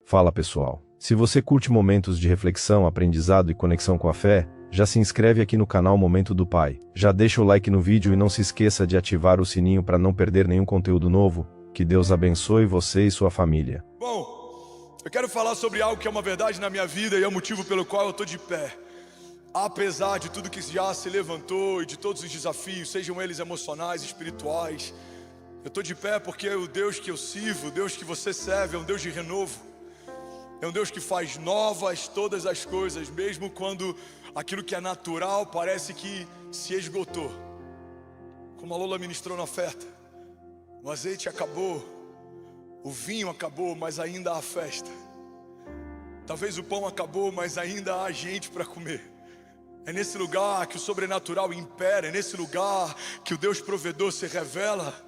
Fala pessoal, se você curte momentos de reflexão, aprendizado e conexão com a fé, já se inscreve aqui no canal Momento do Pai, já deixa o like no vídeo e não se esqueça de ativar o sininho para não perder nenhum conteúdo novo. Que Deus abençoe você e sua família. Bom, eu quero falar sobre algo que é uma verdade na minha vida e é o motivo pelo qual eu estou de pé. Apesar de tudo que já se levantou e de todos os desafios, sejam eles emocionais, espirituais, eu estou de pé porque o Deus que eu sirvo, o Deus que você serve, é um Deus de renovo. É um Deus que faz novas todas as coisas, mesmo quando aquilo que é natural parece que se esgotou. Como a Lola ministrou na oferta, o azeite acabou, o vinho acabou, mas ainda há festa. Talvez o pão acabou, mas ainda há gente para comer. É nesse lugar que o sobrenatural impera, é nesse lugar que o Deus provedor se revela.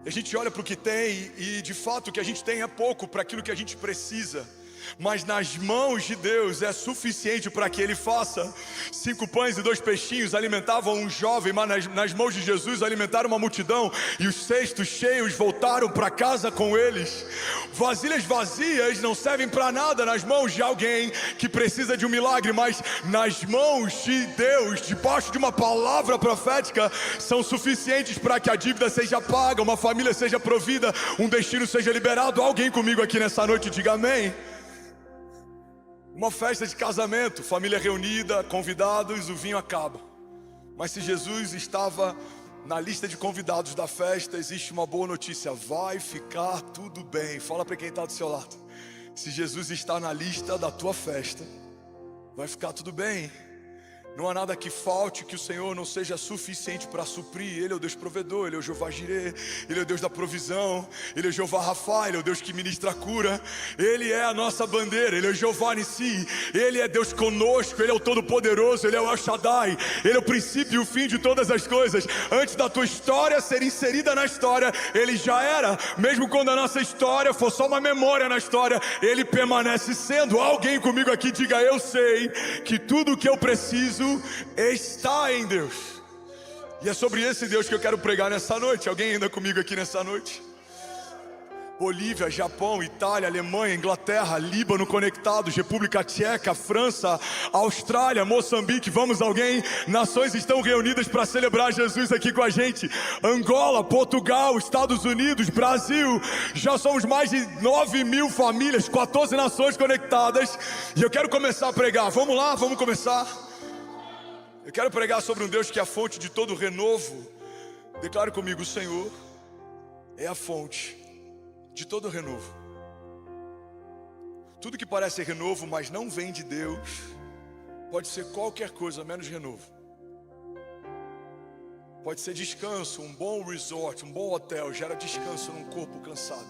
A gente olha para o que tem e de fato o que a gente tem é pouco para aquilo que a gente precisa. Mas nas mãos de Deus é suficiente para que Ele faça. 5 pães e 2 peixinhos alimentavam um jovem, mas nas mãos de Jesus alimentaram uma multidão. E os cestos cheios voltaram para casa com eles. Vasilhas vazias não servem para nada nas mãos de alguém que precisa de um milagre, mas nas mãos de Deus, debaixo de uma palavra profética, são suficientes para que a dívida seja paga, uma família seja provida, um destino seja liberado. Alguém comigo aqui nessa noite, diga amém. Uma festa de casamento, família reunida, convidados, o vinho acaba. Mas se Jesus estava na lista de convidados da festa, existe uma boa notícia: vai ficar tudo bem. Fala para quem está do seu lado. Se Jesus está na lista da tua festa, vai ficar tudo bem. Não há nada que falte que o Senhor não seja suficiente para suprir. Ele é o Deus provedor, Ele é o Jeová Jireh, Ele é o Deus da provisão, Ele é o Jeová Rafa, Ele é o Deus que ministra a cura. Ele é a nossa bandeira, Ele é o Jeová Nissi, Ele é Deus conosco, Ele é o Todo-Poderoso, Ele é o El Shaddai, Ele é o princípio e o fim de todas as coisas. Antes da tua história ser inserida na história, Ele já era. Mesmo quando a nossa história for só uma memória na história, Ele permanece sendo. Alguém comigo aqui diga: eu sei que tudo o que eu preciso está em Deus. E é sobre esse Deus que eu quero pregar nessa noite. Alguém ainda comigo aqui nessa noite? Bolívia, Japão, Itália, Alemanha, Inglaterra, Líbano conectados, República Tcheca, França, Austrália, Moçambique. Vamos, alguém? Nações estão reunidas para celebrar Jesus aqui com a gente. Angola, Portugal, Estados Unidos, Brasil. Já somos mais de 9.000 famílias, 14 nações conectadas. E eu quero começar a pregar. Vamos lá, vamos começar. Eu quero pregar sobre um Deus que é a fonte de todo renovo. Declare comigo: o Senhor é a fonte de todo renovo. Tudo que parece renovo, mas não vem de Deus, pode ser qualquer coisa menos renovo. Pode ser descanso, um bom resort, um bom hotel, gera descanso num corpo cansado,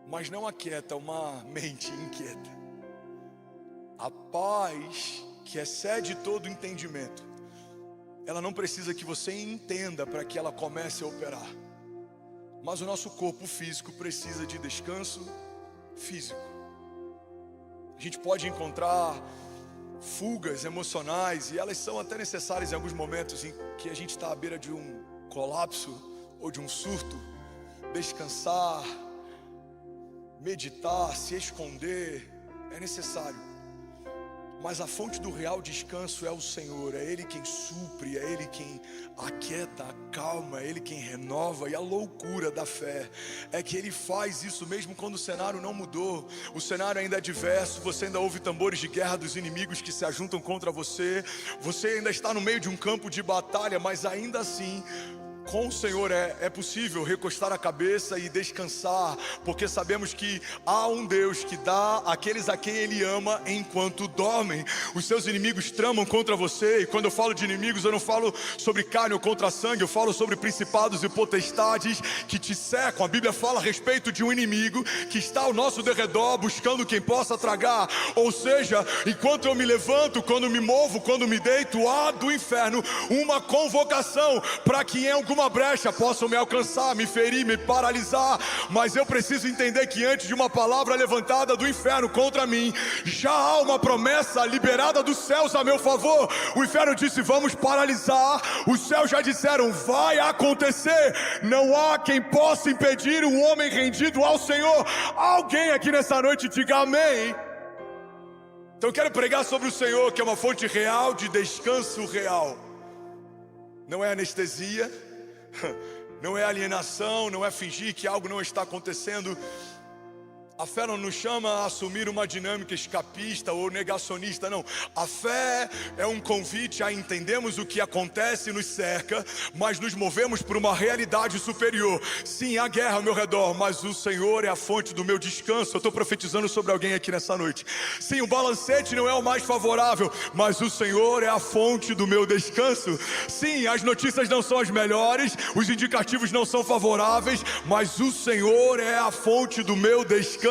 mas não aquieta uma mente inquieta. A paz que excede todo entendimento, ela não precisa que você entenda para que ela comece a operar. Mas o nosso corpo físico precisa de descanso físico. A gente pode encontrar fugas emocionais, e elas são até necessárias em alguns momentos em que a gente está à beira de um colapso ou de um surto. Descansar, meditar, se esconder é necessário. Mas a fonte do real descanso é o Senhor. É Ele quem supre, é Ele quem aquieta, acalma, é Ele quem renova. E a loucura da fé é que Ele faz isso mesmo quando o cenário não mudou. O cenário ainda é diverso, você ainda ouve tambores de guerra dos inimigos que se ajuntam contra você. Você ainda está no meio de um campo de batalha, mas ainda assim, com o Senhor é possível recostar a cabeça e descansar, porque sabemos que há um Deus que dá àqueles a quem Ele ama enquanto dormem. Os seus inimigos tramam contra você, e quando eu falo de inimigos, eu não falo sobre carne ou contra sangue, eu falo sobre principados e potestades que te cercam. A Bíblia fala a respeito de um inimigo que está ao nosso derredor, buscando quem possa tragar. Ou seja, enquanto eu me levanto, quando me movo, quando me deito, há do inferno uma convocação para que em algum alguma brecha possam me alcançar, me ferir, me paralisar, mas eu preciso entender que antes de uma palavra levantada do inferno contra mim, já há uma promessa liberada dos céus a meu favor. O inferno disse: vamos paralisar. Os céus já disseram: vai acontecer. Não há quem possa impedir o homem rendido ao Senhor. Alguém aqui nessa noite diga amém. Então eu quero pregar sobre o Senhor, que é uma fonte real de descanso real. Não é anestesia, não é alienação, não é fingir que algo não está acontecendo. A fé não nos chama a assumir uma dinâmica escapista ou negacionista, não. A fé é um convite a entendermos o que acontece e nos cerca, mas nos movemos por uma realidade superior. Sim, há guerra ao meu redor, mas o Senhor é a fonte do meu descanso. Eu estou profetizando sobre alguém aqui nessa noite. Sim, o balancete não é o mais favorável, mas o Senhor é a fonte do meu descanso. Sim, as notícias não são as melhores, os indicativos não são favoráveis, mas o Senhor é a fonte do meu descanso.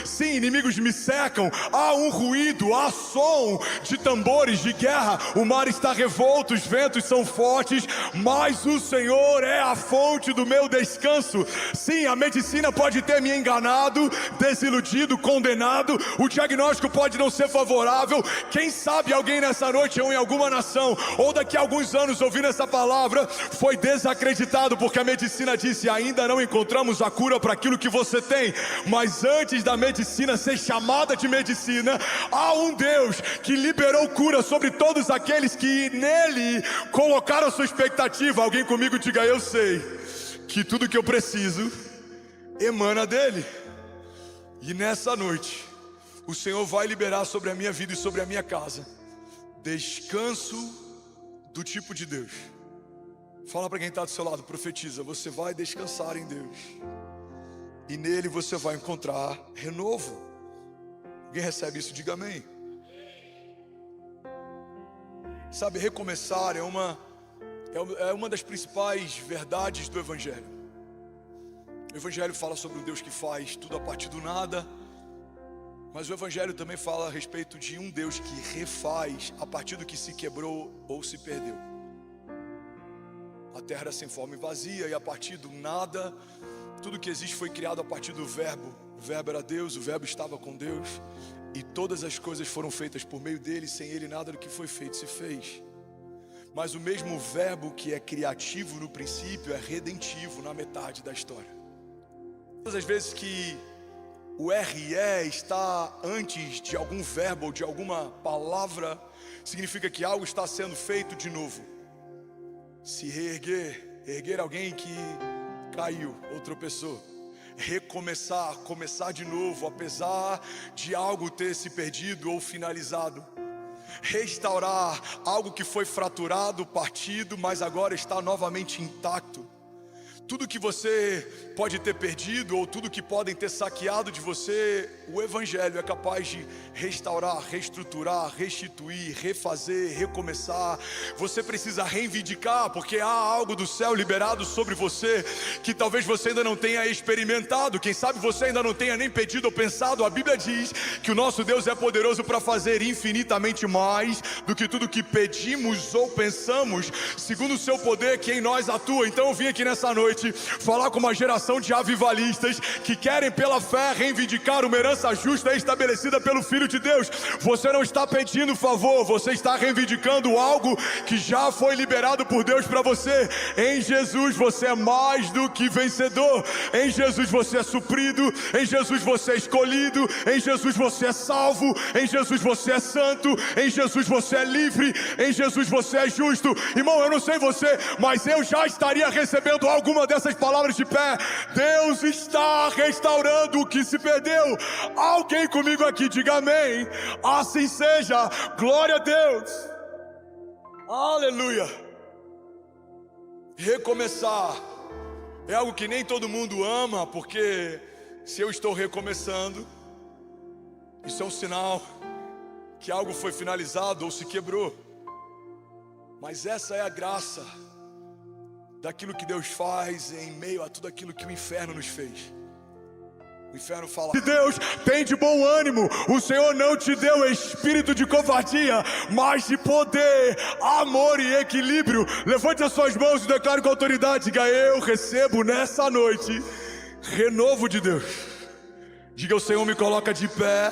Sim, inimigos me cercam, há um ruído, há som de tambores de guerra, o mar está revolto, os ventos são fortes, mas o Senhor é a fonte do meu descanso. Sim, a medicina pode ter me enganado, desiludido, condenado, o diagnóstico pode não ser favorável. Quem sabe alguém nessa noite ou em alguma nação, ou daqui a alguns anos ouvindo essa palavra, foi desacreditado porque a medicina disse: ainda não encontramos a cura para aquilo que você tem. Mas antes da medicina ser chamada de medicina, há um Deus que liberou cura sobre todos aqueles que nele colocaram a sua expectativa. Alguém comigo diga: eu sei que tudo que eu preciso emana dele. E nessa noite o Senhor vai liberar sobre a minha vida e sobre a minha casa descanso do tipo de Deus. Fala para quem está do seu lado, profetiza: você vai descansar em Deus, e nele você vai encontrar renovo. Alguém recebe isso? Diga amém. Sabe, recomeçar é uma das principais verdades do Evangelho. O Evangelho fala sobre um Deus que faz tudo a partir do nada, mas o Evangelho também fala a respeito de um Deus que refaz a partir do que se quebrou ou se perdeu. A terra era sem forma e vazia, e a partir do nada, tudo que existe foi criado a partir do verbo. O verbo era Deus, o verbo estava com Deus, e todas as coisas foram feitas por meio dele. Sem ele nada do que foi feito se fez. Mas o mesmo verbo que é criativo no princípio é redentivo na metade da história. Todas as vezes que o RE está antes de algum verbo ou de alguma palavra, significa que algo está sendo feito de novo. Se reerguer, erguer alguém que caiu ou tropeçou. Recomeçar, começar de novo, apesar de algo ter se perdido ou finalizado. Restaurar algo que foi fraturado, partido, mas agora está novamente intacto. Tudo que você pode ter perdido ou tudo que podem ter saqueado de você, o Evangelho é capaz de restaurar, reestruturar, restituir, refazer, recomeçar. Você precisa reivindicar, porque há algo do céu liberado sobre você que talvez você ainda não tenha experimentado. Quem sabe você ainda não tenha nem pedido ou pensado. A Bíblia diz que o nosso Deus é poderoso para fazer infinitamente mais do que tudo que pedimos ou pensamos, segundo o seu poder que em nós atua. Então eu vim aqui nessa noite falar com uma geração de avivalistas que querem pela fé reivindicar uma herança justa estabelecida pelo Filho de Deus. Você não está pedindo favor, você está reivindicando algo que já foi liberado por Deus para você. Em Jesus você é mais do que vencedor. Em Jesus você é suprido. Em Jesus você é escolhido. Em Jesus você é salvo. Em Jesus você é santo. Em Jesus você é livre. Em Jesus você é justo. Irmão, eu não sei você, mas eu já estaria recebendo alguma dessas palavras de pé. Deus está restaurando o que se perdeu. Alguém comigo aqui diga amém. Assim seja, glória a Deus. Aleluia. Recomeçar é algo que nem todo mundo ama, porque se eu estou recomeçando, isso é um sinal que algo foi finalizado ou se quebrou. Mas essa é a graça daquilo que Deus faz em meio a tudo aquilo que o inferno nos fez. O inferno fala: Deus, tem de bom ânimo, o Senhor não te deu espírito de covardia, mas de poder, amor e equilíbrio. Levante as suas mãos e declare com autoridade: diga, eu recebo nessa noite renovo de Deus. Diga, o Senhor me coloca de pé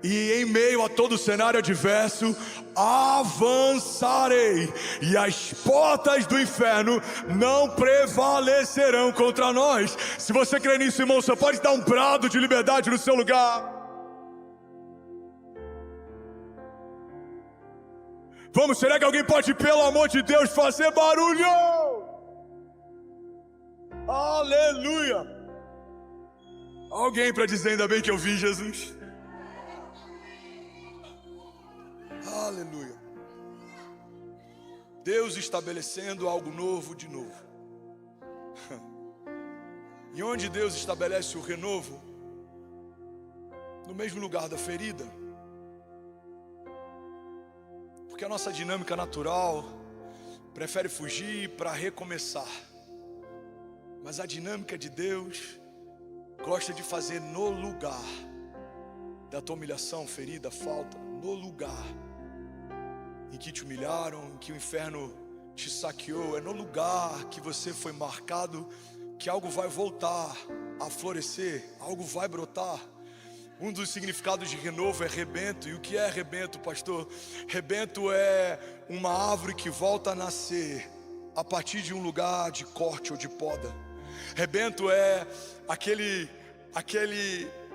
e em meio a todo o cenário adverso, avançarei, e as portas do inferno não prevalecerão contra nós. Se você crê nisso, irmão, você pode dar um brado de liberdade no seu lugar. Vamos, será que alguém pode, pelo amor de Deus, fazer barulho? Aleluia! Alguém para dizer ainda bem que eu vi Jesus? Aleluia. Deus estabelecendo algo novo de novo. E onde Deus estabelece o renovo? No mesmo lugar da ferida. Porque a nossa dinâmica natural prefere fugir para recomeçar. Mas a dinâmica de Deus gosta de fazer no lugar da tua humilhação, ferida, falta, no lugar em que te humilharam, em que o inferno te saqueou, é no lugar que você foi marcado que algo vai voltar a florescer, algo vai brotar. Um dos significados de renovo é rebento. E o que é rebento, pastor? Rebento é uma árvore que volta a nascer a partir de um lugar de corte ou de poda. Rebento é aquele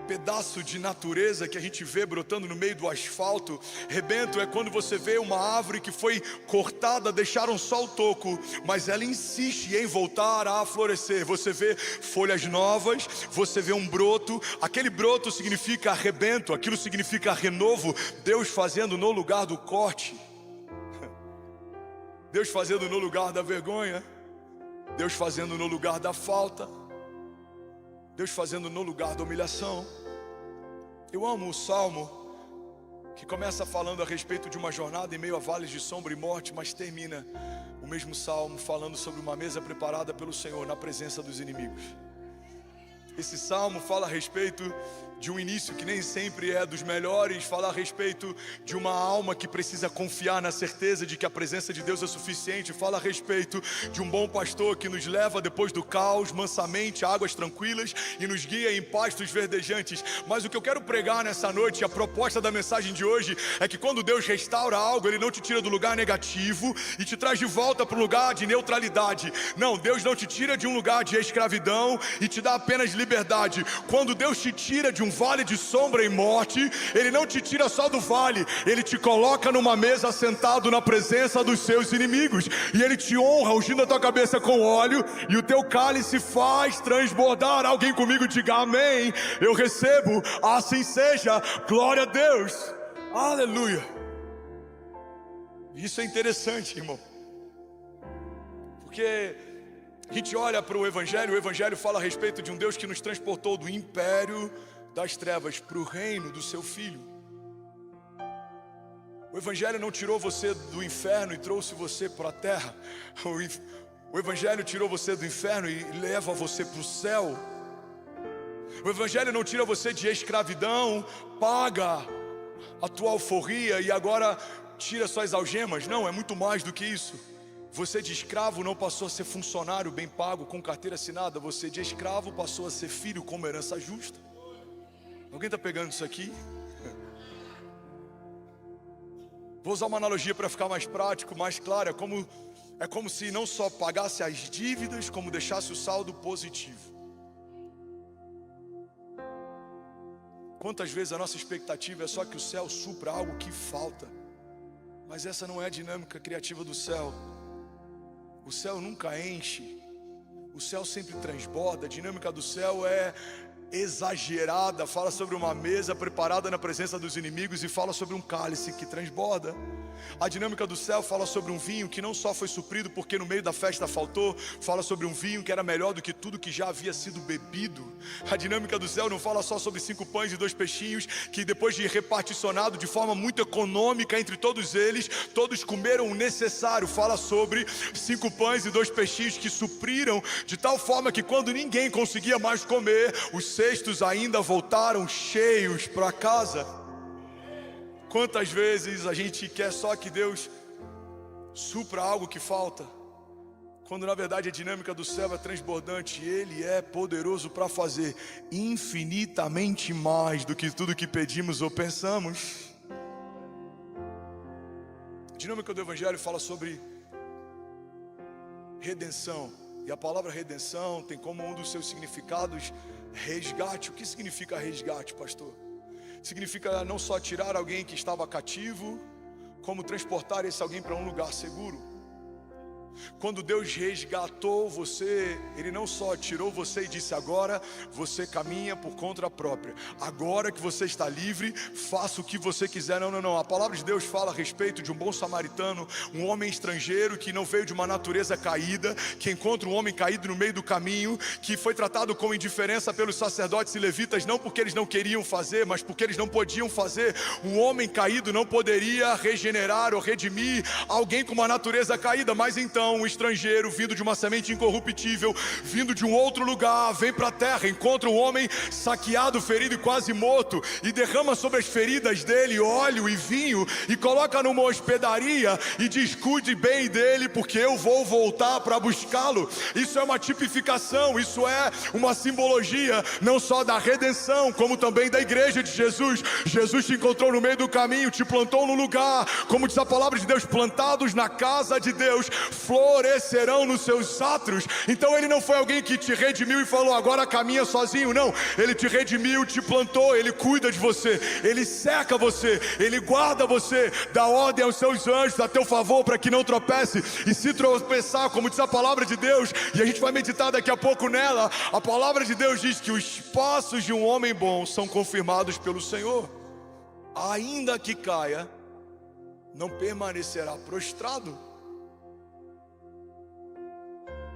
pedaço de natureza que a gente vê brotando no meio do asfalto. Rebento é quando você vê uma árvore que foi cortada, deixaram só o toco, mas ela insiste em voltar a florescer. Você vê folhas novas, você vê um broto. Aquele broto significa rebento, aquilo significa renovo. Deus fazendo no lugar do corte, Deus fazendo no lugar da vergonha, Deus fazendo no lugar da falta, Deus fazendo no lugar da humilhação. Eu amo o Salmo que começa falando a respeito de uma jornada em meio a vales de sombra e morte, mas termina o mesmo Salmo falando sobre uma mesa preparada pelo Senhor na presença dos inimigos. Esse Salmo fala a respeito de um início que nem sempre é dos melhores, fala a respeito de uma alma que precisa confiar na certeza de que a presença de Deus é suficiente, fala a respeito de um bom pastor que nos leva depois do caos, mansamente, a águas tranquilas e nos guia em pastos verdejantes. Mas o que eu quero pregar nessa noite, a proposta da mensagem de hoje, é que quando Deus restaura algo, Ele não te tira do lugar negativo e te traz de volta para o lugar de neutralidade. Não, Deus não te tira de um lugar de escravidão e te dá apenas liberdade. Quando Deus te tira de um vale de sombra e morte, Ele não te tira só do vale, Ele te coloca numa mesa sentado na presença dos seus inimigos, e Ele te honra ungindo a tua cabeça com óleo, e o teu cálice faz transbordar. Alguém comigo diga amém. Eu recebo, assim seja, glória a Deus, aleluia. Isso é interessante, irmão, porque a gente olha para o Evangelho fala a respeito de um Deus que nos transportou do império das trevas para o reino do seu Filho. O Evangelho não tirou você do inferno e trouxe você para a terra. O Evangelho tirou você do inferno e leva você para o céu. O Evangelho não tira você de escravidão, paga a tua alforria e agora tira suas algemas. Não, é muito mais do que isso. Você de escravo não passou a ser funcionário bem pago com carteira assinada. Você de escravo passou a ser filho com uma herança justa. Alguém está pegando isso aqui? Vou usar uma analogia para ficar mais prático, mais claro. É como se não só pagasse as dívidas, como deixasse o saldo positivo. Quantas vezes a nossa expectativa é só que o céu supra algo que falta. Mas essa não é a dinâmica criativa do céu. O céu nunca enche, o céu sempre transborda. A dinâmica do céu é exagerada, fala sobre uma mesa preparada na presença dos inimigos e fala sobre um cálice que transborda. A dinâmica do céu fala sobre um vinho que não só foi suprido porque no meio da festa faltou, fala sobre um vinho que era melhor do que tudo que já havia sido bebido. A dinâmica do céu não fala só sobre 5 pães e 2 peixinhos, que depois de reparticionado de forma muito econômica entre todos eles, todos comeram o necessário. Fala sobre 5 pães e 2 peixinhos que supriram de tal forma que quando ninguém conseguia mais comer, os cestos ainda voltaram cheios para casa. Quantas vezes a gente quer só que Deus supra algo que falta, quando na verdade a dinâmica do céu é transbordante. Ele é poderoso para fazer infinitamente mais do que tudo que pedimos ou pensamos. A dinâmica do Evangelho fala sobre redenção, e a palavra redenção tem como um dos seus significados resgate. O que significa resgate, pastor? Significa não só tirar alguém que estava cativo, como transportar esse alguém para um lugar seguro. Quando Deus resgatou você, Ele não só tirou você e disse: agora você caminha por conta própria, agora que você está livre, faça o que você quiser. Não, não, não. A palavra de Deus fala a respeito de um bom samaritano, um homem estrangeiro que não veio de uma natureza caída, que encontra um homem caído no meio do caminho, que foi tratado com indiferença pelos sacerdotes e levitas, não porque eles não queriam fazer, mas porque eles não podiam fazer. Um homem caído não poderia regenerar ou redimir alguém com uma natureza caída. Mas então um estrangeiro vindo de uma semente incorruptível, vindo de um outro lugar, vem para a terra, encontra um homem saqueado, ferido e quase morto, e derrama sobre as feridas dele óleo e vinho, e coloca numa hospedaria e diz: cuide bem dele, porque eu vou voltar para buscá-lo. Isso é uma tipificação, isso é uma simbologia, não só da redenção, como também da igreja de Jesus. Jesus te encontrou no meio do caminho, te plantou no lugar, como diz a palavra de Deus: plantados na casa de Deus, florescerão nos seus átrios. Então Ele não foi alguém que te redimiu e falou: agora caminha sozinho. Não, Ele te redimiu, te plantou, Ele cuida de você, Ele cerca você, Ele guarda você, dá ordem aos seus anjos a teu favor para que não tropece. E se tropeçar, como diz a palavra de Deus, e a gente vai meditar daqui a pouco nela, a palavra de Deus diz que os passos de um homem bom são confirmados pelo Senhor. Ainda que caia, não permanecerá prostrado.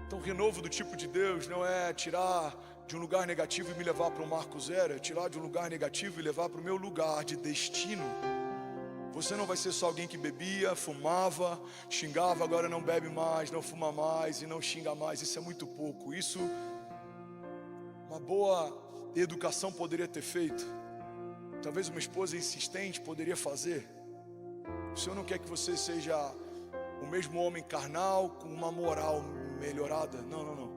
Então o renovo do tipo de Deus não é tirar de um lugar negativo e me levar para um marco zero, é tirar de um lugar negativo e levar para o meu lugar de destino. Você não vai ser só alguém que bebia, fumava, xingava, agora não bebe mais, não fuma mais e não xinga mais. Isso é muito pouco. Isso uma boa educação poderia ter feito. Talvez uma esposa insistente poderia fazer. O Senhor não quer que você seja o mesmo homem carnal com uma moral melhorada. Não, não, não.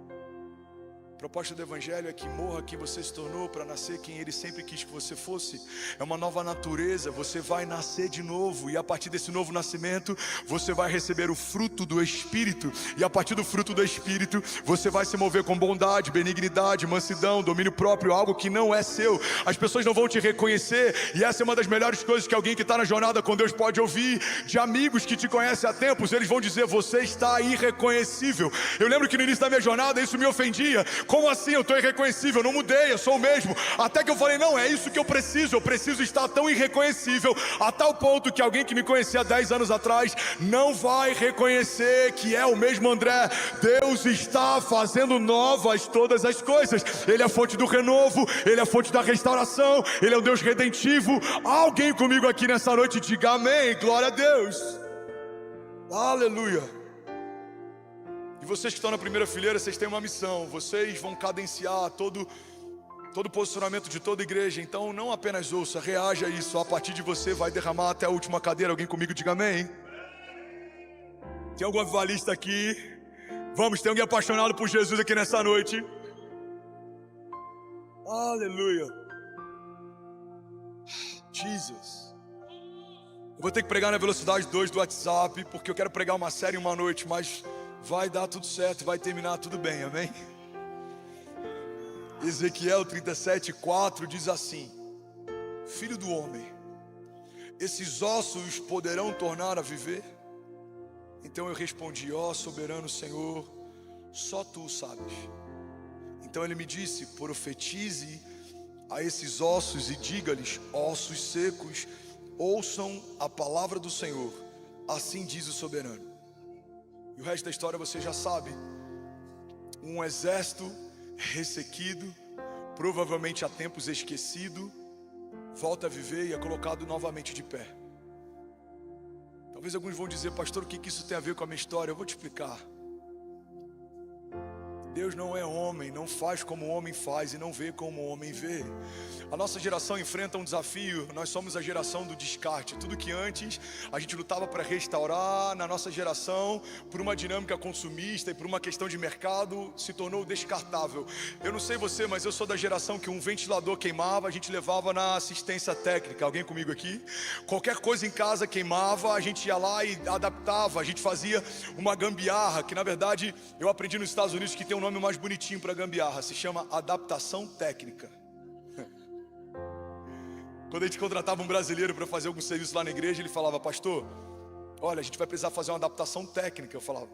A proposta do Evangelho é que morra quem você se tornou para nascer quem Ele sempre quis que você fosse. É uma nova natureza, você vai nascer de novo. E a partir desse novo nascimento, você vai receber o fruto do Espírito. E a partir do fruto do Espírito, você vai se mover com bondade, benignidade, mansidão, domínio próprio, algo que não é seu. As pessoas não vão te reconhecer. E essa é uma das melhores coisas que alguém que está na jornada com Deus pode ouvir de amigos que te conhecem há tempos. Eles vão dizer: você está irreconhecível. Eu lembro que no início da minha jornada isso me ofendia. Como assim? Eu estou irreconhecível, eu não mudei, eu sou o mesmo. Até que eu falei: não, é isso que eu preciso estar tão irreconhecível, a tal ponto que alguém que me conhecia 10 anos atrás não vai reconhecer que é o mesmo André. Deus está fazendo novas todas as coisas. Ele é a fonte do renovo, Ele é a fonte da restauração, Ele é um Deus redentivo. Alguém comigo aqui nessa noite diga amém, glória a Deus, aleluia. E vocês que estão na primeira fileira, vocês têm uma missão. Vocês vão cadenciar todo posicionamento de toda igreja. Então não apenas ouça, reaja a isso. A partir de você vai derramar até a última cadeira. Alguém comigo diga amém. Tem algum avivalista aqui? Vamos, tem alguém apaixonado por Jesus aqui nessa noite? Aleluia. Jesus. Eu vou ter que pregar na velocidade 2 do WhatsApp, porque eu quero pregar uma série em uma noite, mas vai dar tudo certo, vai terminar tudo bem, amém? Ezequiel 37:4 diz assim: Filho do homem, esses ossos poderão tornar a viver? Então eu respondi: ó soberano Senhor, só tu sabes. Então ele me disse: profetize a esses ossos e diga-lhes: ossos secos, ouçam a palavra do Senhor, assim diz o soberano. E o resto da história você já sabe. Um exército ressequido, provavelmente há tempos esquecido, volta a viver e é colocado novamente de pé. Talvez alguns vão dizer: pastor, o que isso tem a ver com a minha história? Eu vou te explicar. Deus não é homem, não faz como o homem faz e não vê como o homem vê. A nossa geração enfrenta um desafio. Nós somos a geração do descarte. Tudo que antes a gente lutava para restaurar, na nossa geração, por uma dinâmica consumista e por uma questão de mercado, se tornou descartável. Eu não sei você, mas eu sou da geração que um ventilador queimava, a gente levava na assistência técnica. Alguém comigo aqui? Qualquer coisa em casa queimava, a gente ia lá e adaptava. A gente fazia uma gambiarra, que na verdade eu aprendi nos Estados Unidos que tem um nome mais bonitinho para gambiarra. Se chama adaptação técnica. Quando a gente contratava um brasileiro para fazer algum serviço lá na igreja, ele falava: pastor, olha, a gente vai precisar fazer uma adaptação técnica. Eu falava: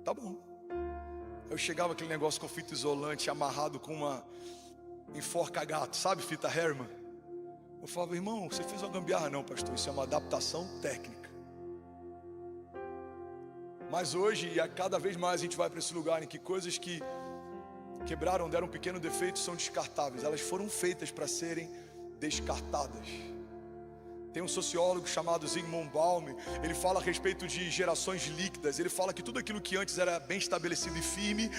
tá bom. Eu chegava aquele negócio com fita isolante amarrado com uma enforca-gato, sabe, fita Herman? Eu falava: irmão, você fez uma gambiarra? Não, pastor, isso é uma adaptação técnica. Mas hoje, e a cada vez mais a gente vai para esse lugar em que coisas que quebraram, deram um pequeno defeito, são descartáveis. Elas foram feitas para serem descartadas. Tem um sociólogo chamado Zygmunt Bauman. Ele fala a respeito de gerações líquidas. Ele fala que tudo aquilo que antes era bem estabelecido e firme,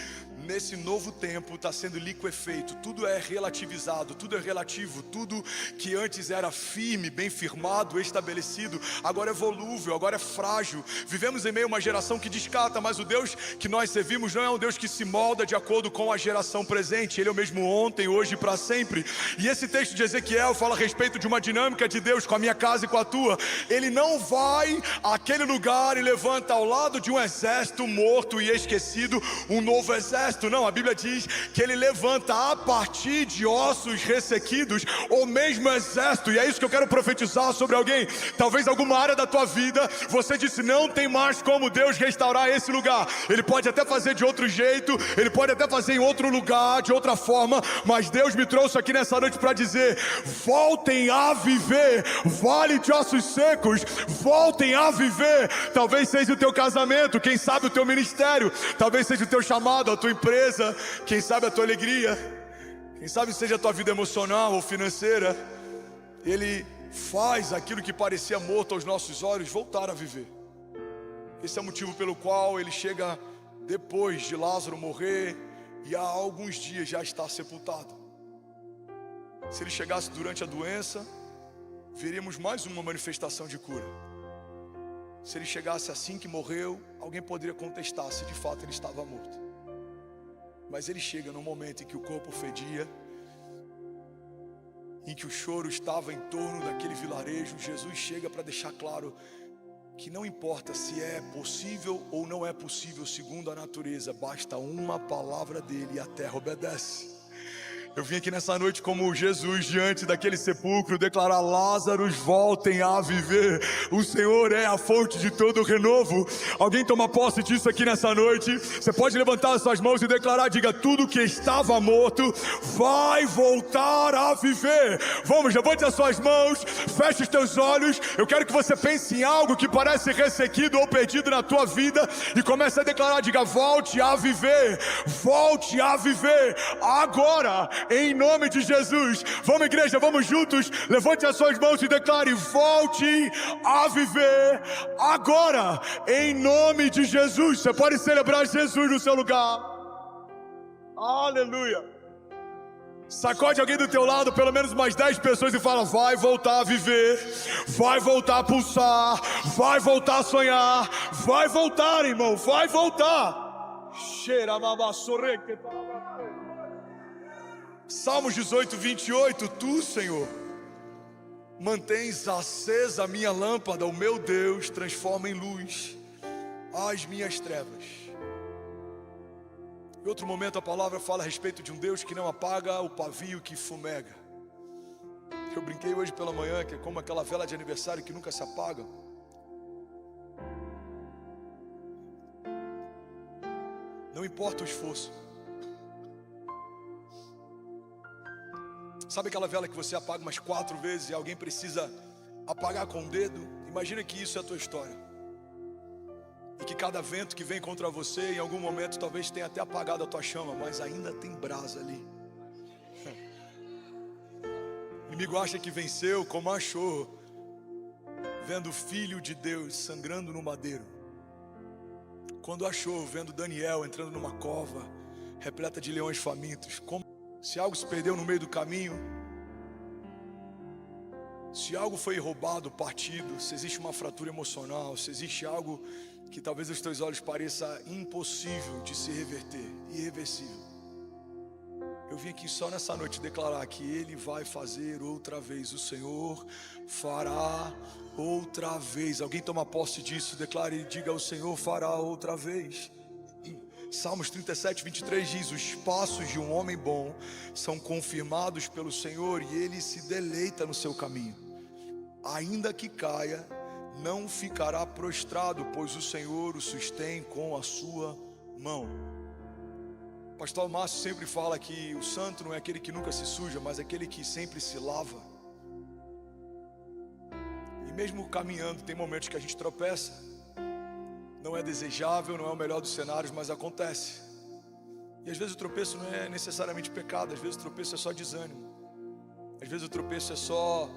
nesse novo tempo está sendo liquefeito. Tudo é relativizado, tudo é relativo. Tudo que antes era firme, bem firmado, estabelecido, agora é volúvel, agora é frágil. Vivemos em meio a uma geração que descarta, mas o Deus que nós servimos não é um Deus que se molda de acordo com a geração presente. Ele é o mesmo ontem, hoje e para sempre. E esse texto de Ezequiel fala a respeito de uma dinâmica de Deus com a minha casa e com a tua. Ele não vai àquele lugar e levanta ao lado de um exército morto e esquecido um novo exército. Não, a Bíblia diz que ele levanta a partir de ossos ressequidos o mesmo exército. E é isso que eu quero profetizar sobre alguém. Talvez alguma área da tua vida você disse: não tem mais como Deus restaurar esse lugar. Ele pode até fazer de outro jeito, ele pode até fazer em outro lugar, de outra forma, mas Deus me trouxe aqui nessa noite para dizer: voltem a viver. Vale de ossos secos, voltem a viver. Talvez seja o teu casamento, quem sabe o teu ministério, talvez seja o teu chamado, a tua empresa, quem sabe a tua alegria, quem sabe seja a tua vida emocional ou financeira. Ele faz aquilo que parecia morto aos nossos olhos voltar a viver. Esse é o motivo pelo qual ele chega depois de Lázaro morrer e há alguns dias já está sepultado. Se ele chegasse durante a doença, veríamos mais uma manifestação de cura. Se ele chegasse assim que morreu, alguém poderia contestar se de fato ele estava morto. Mas ele chega no momento em que o corpo fedia, em que o choro estava em torno daquele vilarejo. Jesus chega para deixar claro que não importa se é possível ou não é possível segundo a natureza, basta uma palavra dele e a terra obedece. Eu vim aqui nessa noite como Jesus diante daquele sepulcro declarar: Lázaros, voltem a viver. O Senhor é a fonte de todo renovo. Alguém toma posse disso aqui nessa noite? Você pode levantar as suas mãos e declarar: diga, tudo que estava morto vai voltar a viver. Vamos, levante as suas mãos, feche os teus olhos. Eu quero que você pense em algo que parece ressequido ou perdido na tua vida e comece a declarar: diga, volte a viver. Volte a viver agora, em nome de Jesus. Vamos, igreja, vamos juntos. Levante as suas mãos e declare: volte a viver agora, em nome de Jesus. Você pode celebrar Jesus no seu lugar. Aleluia. Sacode alguém do teu lado, pelo menos mais 10 pessoas, e fala: vai voltar a viver, vai voltar a pulsar, vai voltar a sonhar, vai voltar, irmão, vai voltar. Cheira mamassore. Salmos 18, 28. Tu, Senhor, mantens acesa a minha lâmpada. O meu Deus transforma em luz as minhas trevas. Em outro momento a palavra fala a respeito de um Deus que não apaga o pavio que fumega. Eu brinquei hoje pela manhã que é como aquela vela de aniversário que nunca se apaga. Não importa o esforço. Sabe aquela vela que você apaga umas 4 vezes e alguém precisa apagar com o dedo? Imagina que isso é a tua história. E que cada vento que vem contra você, em algum momento talvez tenha até apagado a tua chama, mas ainda tem brasa ali. O inimigo acha que venceu, como achou, vendo o Filho de Deus sangrando no madeiro. Quando achou, vendo Daniel entrando numa cova, repleta de leões famintos. Como se algo se perdeu no meio do caminho, se algo foi roubado, partido, se existe uma fratura emocional, se existe algo que talvez aos teus olhos pareça impossível de se reverter, irreversível, eu vim aqui só nessa noite declarar que Ele vai fazer outra vez. O Senhor fará outra vez. Alguém toma posse disso, declare e diga: o Senhor fará outra vez. Salmos 37, 23 diz: os passos de um homem bom são confirmados pelo Senhor e Ele se deleita no seu caminho. Ainda que caia, não ficará prostrado, pois o Senhor o sustém com a sua mão. O pastor Márcio sempre fala que o santo não é aquele que nunca se suja, mas é aquele que sempre se lava. E mesmo caminhando, tem momentos que a gente tropeça. Não é desejável, não é o melhor dos cenários, mas acontece. E às vezes o tropeço não é necessariamente pecado, às vezes o tropeço é só desânimo. Às vezes o tropeço é só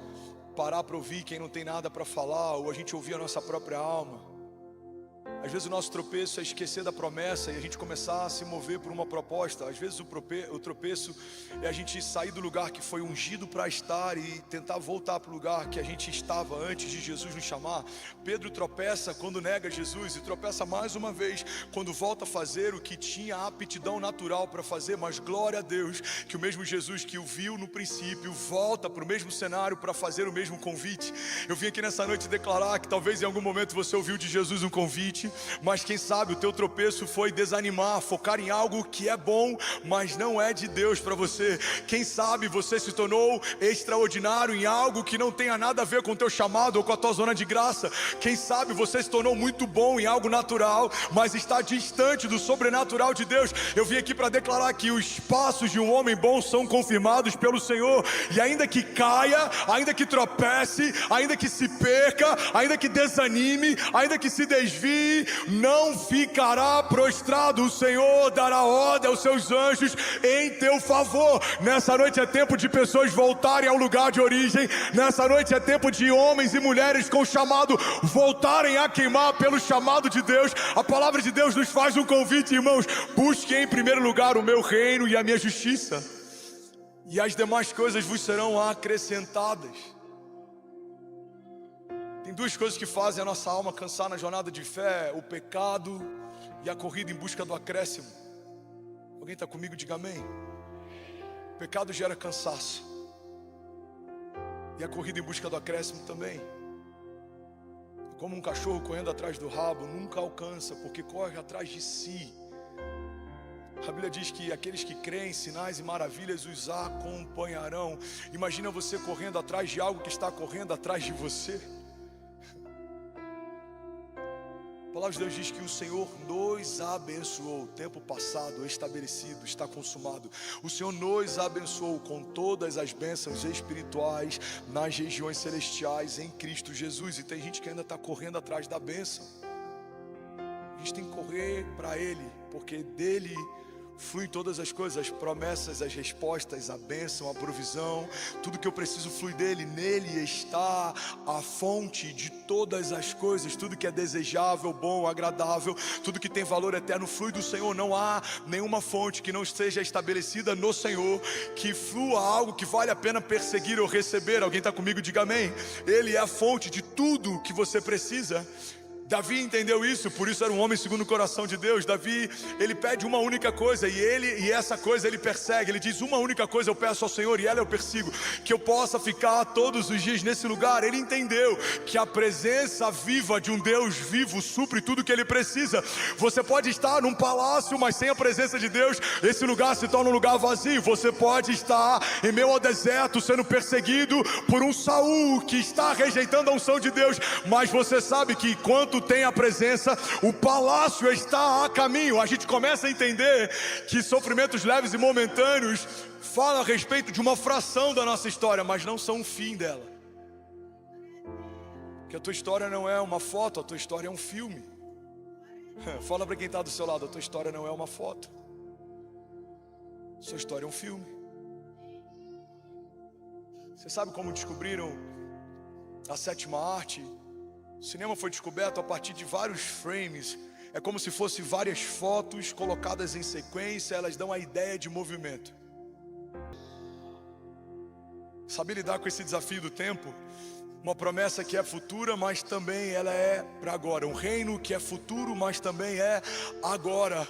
parar para ouvir quem não tem nada para falar, ou a gente ouvir a nossa própria alma. Às vezes o nosso tropeço é esquecer da promessa e a gente começar a se mover por uma proposta. Às vezes o tropeço é a gente sair do lugar que foi ungido para estar e tentar voltar para o lugar que a gente estava antes de Jesus nos chamar. Pedro tropeça quando nega Jesus e tropeça mais uma vez quando volta a fazer o que tinha aptidão natural para fazer. Mas glória a Deus que o mesmo Jesus que o viu no princípio volta para o mesmo cenário para fazer o mesmo convite. Eu vim aqui nessa noite declarar que talvez em algum momento você ouviu de Jesus um convite, mas quem sabe o teu tropeço foi desanimar, focar em algo que é bom, mas não é de Deus para você. Quem sabe você se tornou extraordinário em algo que não tenha nada a ver com o teu chamado ou com a tua zona de graça. Quem sabe você se tornou muito bom em algo natural, mas está distante do sobrenatural de Deus. Eu vim aqui para declarar que os passos de um homem bom são confirmados pelo Senhor. E ainda que caia, ainda que tropece, ainda que se perca, ainda que desanime, ainda que se desvie, não ficará prostrado. O Senhor dará ordem aos seus anjos em teu favor. Nessa noite é tempo de pessoas voltarem ao lugar de origem. Nessa noite é tempo de homens e mulheres com chamado voltarem a queimar pelo chamado de Deus. A palavra de Deus nos faz um convite, irmãos: busque em primeiro lugar o meu reino e a minha justiça, e as demais coisas vos serão acrescentadas. Tem duas coisas que fazem a nossa alma cansar na jornada de fé: o pecado e a corrida em busca do acréscimo. Alguém está comigo? Diga amém. O pecado gera cansaço, e a corrida em busca do acréscimo também. Como um cachorro correndo atrás do rabo, nunca alcança, porque corre atrás de si. A Bíblia diz que aqueles que creem, sinais e maravilhas os acompanharão. Imagina você correndo atrás de algo que está correndo atrás de você. A palavra de Deus diz que o Senhor nos abençoou. Tempo passado, estabelecido, está consumado. O Senhor nos abençoou com todas as bênçãos espirituais nas regiões celestiais em Cristo Jesus. E tem gente que ainda está correndo atrás da bênção. A gente tem que correr para Ele, porque dele flui todas as coisas, as promessas, as respostas, a bênção, a provisão. Tudo que eu preciso flui dele. Nele está a fonte de todas as coisas. Tudo que é desejável, bom, agradável, tudo que tem valor eterno flui do Senhor. Não há nenhuma fonte que não esteja estabelecida no Senhor que flua algo que vale a pena perseguir ou receber. Alguém está comigo? Diga amém. Ele é a fonte de tudo que você precisa. Davi entendeu isso, por isso era um homem segundo o coração de Deus. Davi, ele pede uma única coisa e essa coisa ele persegue. Ele diz: uma única coisa eu peço ao Senhor e ela eu persigo, que eu possa ficar todos os dias nesse lugar. Ele entendeu que a presença viva de um Deus vivo supre tudo que ele precisa. Você pode estar num palácio, mas sem a presença de Deus, esse lugar se torna um lugar vazio. Você pode estar em meio ao deserto, sendo perseguido por um Saul que está rejeitando a unção de Deus, mas você sabe que enquanto tem a presença, o palácio está a caminho. A gente começa a entender que sofrimentos leves e momentâneos falam a respeito de uma fração da nossa história, mas não são o fim dela. Que a tua história não é uma foto, a tua história é um filme. Fala para quem está do seu lado: a tua história não é uma foto, a sua história é um filme. Você sabe como descobriram a sétima arte? O cinema foi descoberto a partir de vários frames É como se fossem várias fotos colocadas em sequência, elas dão a ideia de movimento. Saber lidar com esse desafio do tempo, uma promessa que é futura, mas também ela é para agora. Um reino que é futuro, mas também é agora.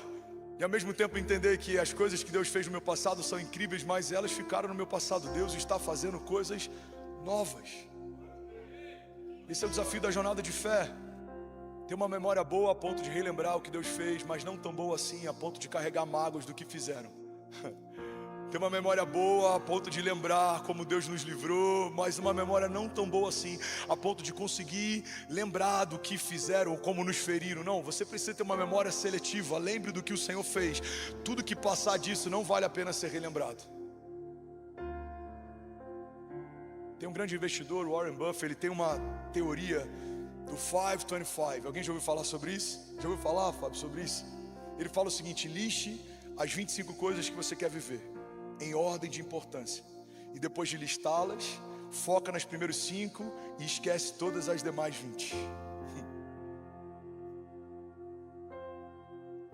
E ao mesmo tempo entender que as coisas que Deus fez no meu passado são incríveis, mas elas ficaram no meu passado. Deus está fazendo coisas novas. Esse é o desafio da jornada de fé. Ter uma memória boa a ponto de relembrar o que Deus fez, mas não tão boa assim a ponto de carregar mágoas do que fizeram. Ter uma memória boa a ponto de lembrar como Deus nos livrou, mas uma memória não tão boa assim a ponto de conseguir lembrar do que fizeram ou como nos feriram. Não, você precisa ter uma memória seletiva. Lembre do que o Senhor fez. Tudo que passar disso não vale a pena ser relembrado. Tem um grande investidor, Warren Buffett, ele tem uma teoria do 525. Alguém já ouviu falar sobre isso? Já ouviu falar, Fábio, sobre isso? Ele fala o seguinte: liste as 25 coisas que você quer viver em ordem de importância, e depois de listá-las, foca nas primeiras 5 e esquece todas as demais 20.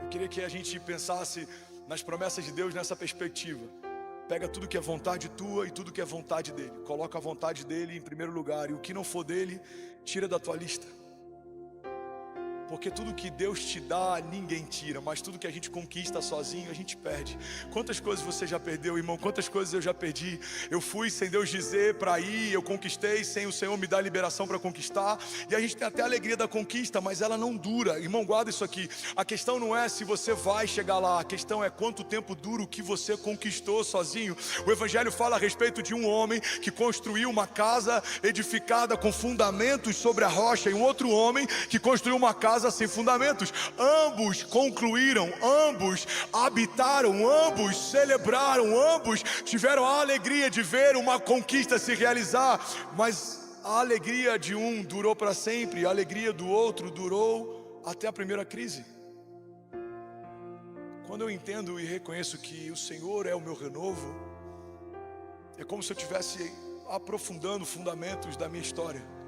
Eu queria que a gente pensasse nas promessas de Deus nessa perspectiva. Pega tudo que é vontade tua e tudo que é vontade dele. Coloca a vontade dele em primeiro lugar, e o que não for dele, tira da tua lista. Porque tudo que Deus te dá, ninguém tira, mas tudo que a gente conquista sozinho, a gente perde. Quantas coisas você já perdeu, irmão? Quantas coisas eu já perdi? Eu fui sem Deus dizer para ir, eu conquistei sem o Senhor me dar liberação para conquistar. E a gente tem até a alegria da conquista, mas ela não dura. Irmão, guarda isso aqui. A questão não é se você vai chegar lá, a questão é quanto tempo dura o que você conquistou sozinho. O Evangelho fala a respeito de um homem que construiu uma casa edificada com fundamentos sobre a rocha, e um outro homem que construiu uma casa sem fundamentos. Ambos concluíram, ambos habitaram, ambos celebraram, ambos tiveram a alegria de ver uma conquista se realizar, mas a alegria de um durou para sempre, a alegria do outro durou até a primeira crise. Quando eu entendo e reconheço que o Senhor é o meu renovo, é como se eu estivesse aprofundando fundamentos da minha história.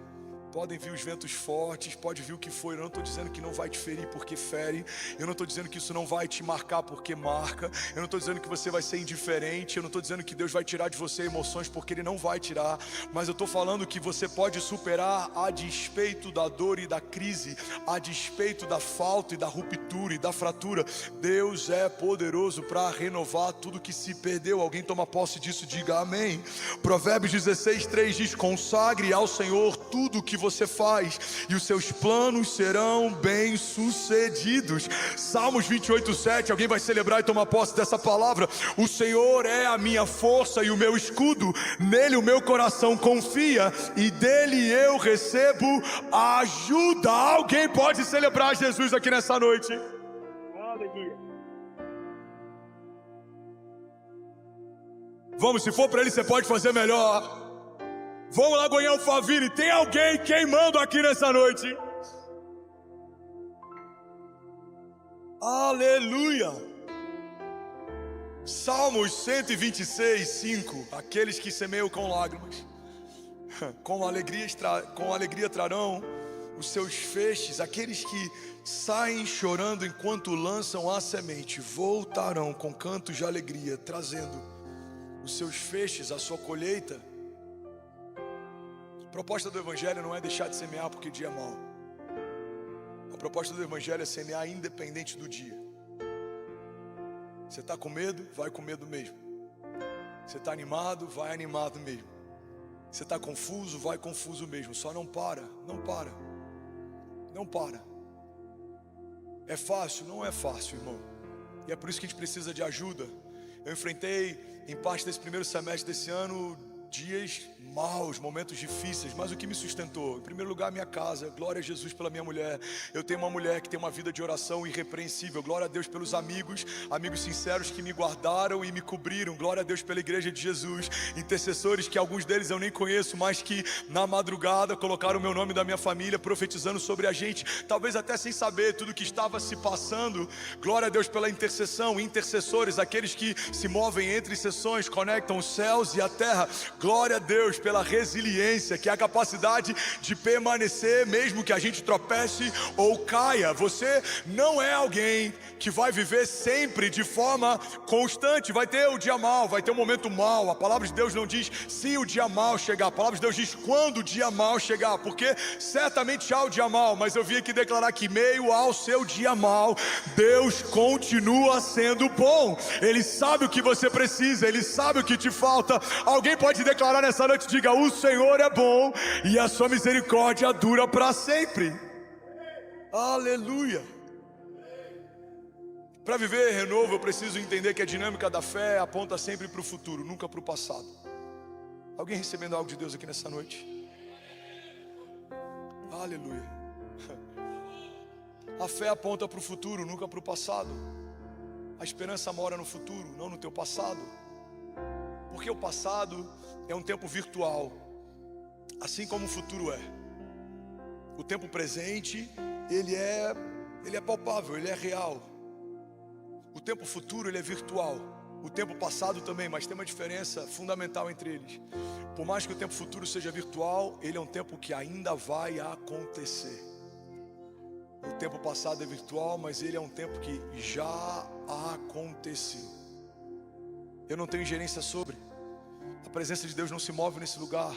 Podem vir os ventos fortes, pode vir o que for. Eu não estou dizendo que não vai te ferir porque fere. Eu não estou dizendo que isso não vai te marcar porque marca. Eu não estou dizendo que você vai ser indiferente. Eu não estou dizendo que Deus vai tirar de você emoções, porque Ele não vai tirar. Mas eu estou falando que você pode superar a despeito da dor e da crise, a despeito da falta e da ruptura e da fratura. Deus é poderoso para renovar tudo que se perdeu. Alguém toma posse disso, diga amém. Provérbios 16:3 diz: consagre ao Senhor tudo que você faz, e os seus planos serão bem-sucedidos. Salmos 28:7, alguém vai celebrar e tomar posse dessa palavra. O Senhor é a minha força e o meu escudo, nele o meu coração confia, e dele eu recebo ajuda. Alguém pode celebrar Jesus aqui nessa noite? Aleluia. Vamos, se for para ele, você pode fazer melhor. Vamos lá ganhar o Faville. Tem alguém queimando aqui nessa noite? Aleluia. Salmos 126:5. Aqueles que semeiam com lágrimas, com alegria trarão os seus feixes. Aqueles que saem chorando enquanto lançam a semente, voltarão com cantos de alegria, trazendo os seus feixes, a sua colheita. A proposta do Evangelho não é deixar de semear porque o dia é mau. A proposta do Evangelho é semear independente do dia. Você está com medo? Vai com medo mesmo. Você está animado? Vai animado mesmo. Você está confuso? Vai confuso mesmo. Só não para, não para. Não para. É fácil? Não é fácil, irmão. E é por isso que a gente precisa de ajuda. Eu enfrentei, em parte desse primeiro semestre desse ano, dias maus, momentos difíceis, mas o que me sustentou? Em primeiro lugar, minha casa. Glória a Jesus pela minha mulher. Eu tenho uma mulher que tem uma vida de oração irrepreensível. Glória a Deus pelos amigos sinceros que me guardaram e me cobriram. Glória a Deus pela igreja de Jesus. Intercessores que alguns deles eu nem conheço, mas que na madrugada colocaram o meu nome da minha família, profetizando sobre a gente, talvez até sem saber tudo que estava se passando. Glória a Deus pela intercessão. Intercessores, aqueles que se movem entre sessões, conectam os céus e a terra. Glória a Deus pela resiliência, que é a capacidade de permanecer mesmo que a gente tropece ou caia. Você não é alguém que vai viver sempre de forma constante. Vai ter o dia mau, vai ter um momento mau. A palavra de Deus não diz se o dia mau chegar, a palavra de Deus diz quando o dia mau chegar, porque certamente há o dia mau, mas eu vim aqui declarar que meio ao seu dia mau, Deus continua sendo bom. Ele sabe o que você precisa, Ele sabe o que te falta. Alguém pode declarar nessa noite, diga: o Senhor é bom e a sua misericórdia dura para sempre. Aleluia. Para viver renovo, eu preciso entender que a dinâmica da fé aponta sempre para o futuro, nunca para o passado. Alguém recebendo algo de Deus aqui nessa noite? Aleluia. A fé aponta para o futuro, nunca para o passado. A esperança mora no futuro, não no teu passado. Porque o passado é um tempo virtual, assim como o futuro é. O tempo presente, ele é palpável, ele é real. O tempo futuro, ele é virtual. O tempo passado também, mas tem uma diferença fundamental entre eles. Por mais que o tempo futuro seja virtual, ele é um tempo que ainda vai acontecer. O tempo passado é virtual, mas ele é um tempo que já aconteceu. Eu não tenho ingerência sobre. A presença de Deus não se move nesse lugar.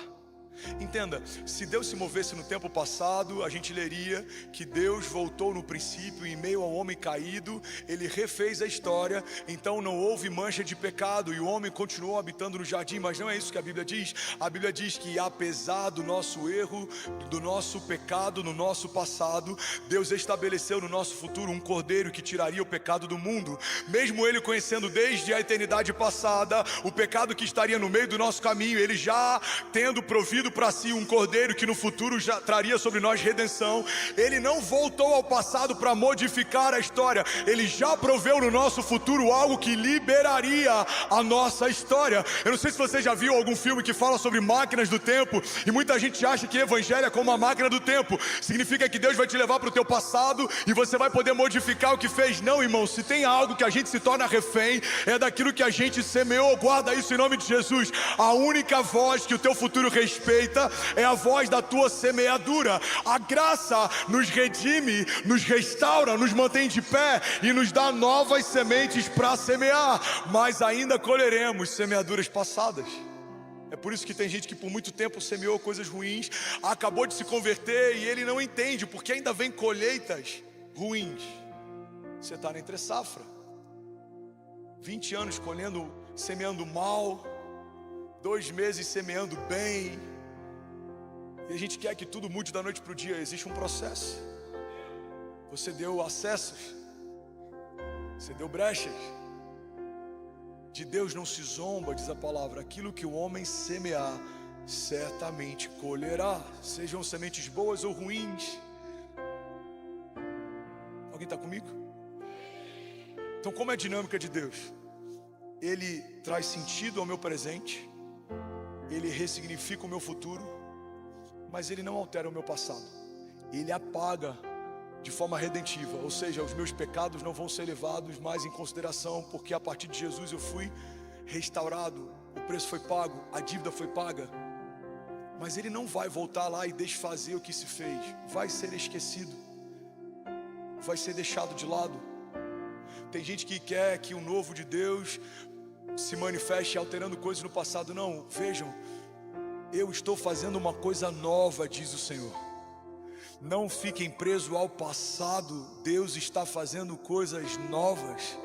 Entenda, se Deus se movesse no tempo passado, a gente leria que Deus voltou no princípio, em meio ao homem caído, Ele refez a história, então não houve mancha de pecado e o homem continuou habitando no jardim. Mas não é isso que a Bíblia diz. A Bíblia diz que apesar do nosso erro, do nosso pecado no nosso passado, Deus estabeleceu no nosso futuro um cordeiro que tiraria o pecado do mundo. Mesmo Ele conhecendo desde a eternidade passada o pecado que estaria no meio do nosso caminho, Ele já tendo provido para si um cordeiro que no futuro já traria sobre nós redenção, Ele não voltou ao passado para modificar a história. Ele já proveu no nosso futuro algo que liberaria a nossa história. Eu não sei se você já viu algum filme que fala sobre máquinas do tempo, e muita gente acha que evangelho é como uma máquina do tempo. Significa que Deus vai te levar para o teu passado e você vai poder modificar o que fez. Não, irmão, se tem algo que a gente se torna refém, é daquilo que a gente semeou. Guarda isso em nome de Jesus. A única voz que o teu futuro respeita é a voz da tua semeadura. A graça nos redime, nos restaura, nos mantém de pé e nos dá novas sementes para semear, mas ainda colheremos semeaduras passadas. É por isso que tem gente que por muito tempo semeou coisas ruins, acabou de se converter e ele não entende, porque ainda vem colheitas ruins. Você está na entre safra, 20 anos colhendo, semeando mal, 2 meses semeando bem, e a gente quer que tudo mude da noite para o dia. Existe um processo. Você deu acessos, você deu brechas. De Deus não se zomba, diz a palavra. Aquilo que o homem semear, certamente colherá. Sejam sementes boas ou ruins. Alguém está comigo? Então, como é a dinâmica de Deus? Ele traz sentido ao meu presente, Ele ressignifica o meu futuro, mas Ele não altera o meu passado. Ele apaga de forma redentiva, ou seja, os meus pecados não vão ser levados mais em consideração, porque a partir de Jesus eu fui restaurado, o preço foi pago, a dívida foi paga. Mas Ele não vai voltar lá e desfazer o que se fez. Vai ser esquecido, vai ser deixado de lado. Tem gente que quer que o novo de Deus se manifeste alterando coisas no passado. Não, vejam, eu estou fazendo uma coisa nova, diz o Senhor. Não fiquem presos ao passado. Deus está fazendo coisas novas.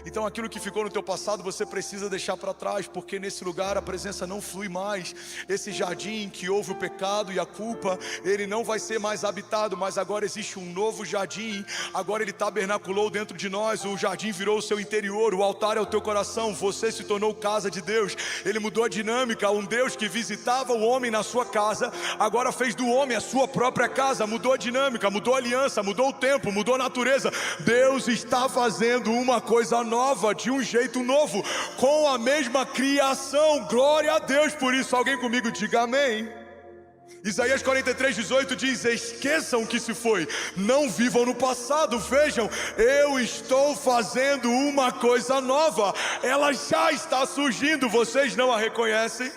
Então aquilo que ficou no teu passado você precisa deixar para trás, porque nesse lugar a presença não flui mais. Esse jardim que houve o pecado e a culpa, ele não vai ser mais habitado, mas agora existe um novo jardim. Agora Ele tabernaculou dentro de nós. O jardim virou o seu interior, o altar é o teu coração. Você se tornou casa de Deus. Ele mudou a dinâmica. Um Deus que visitava o homem na sua casa, agora fez do homem a sua própria casa. Mudou a dinâmica, mudou a aliança, mudou o tempo, mudou a natureza. Deus está fazendo uma coisa nova, de um jeito novo, com a mesma criação. Glória a Deus por isso. Alguém comigo diga amém. Isaías 43:18 diz: esqueçam o que se foi, não vivam no passado. Vejam, eu estou fazendo uma coisa nova. Ela já está surgindo, vocês não a reconhecem?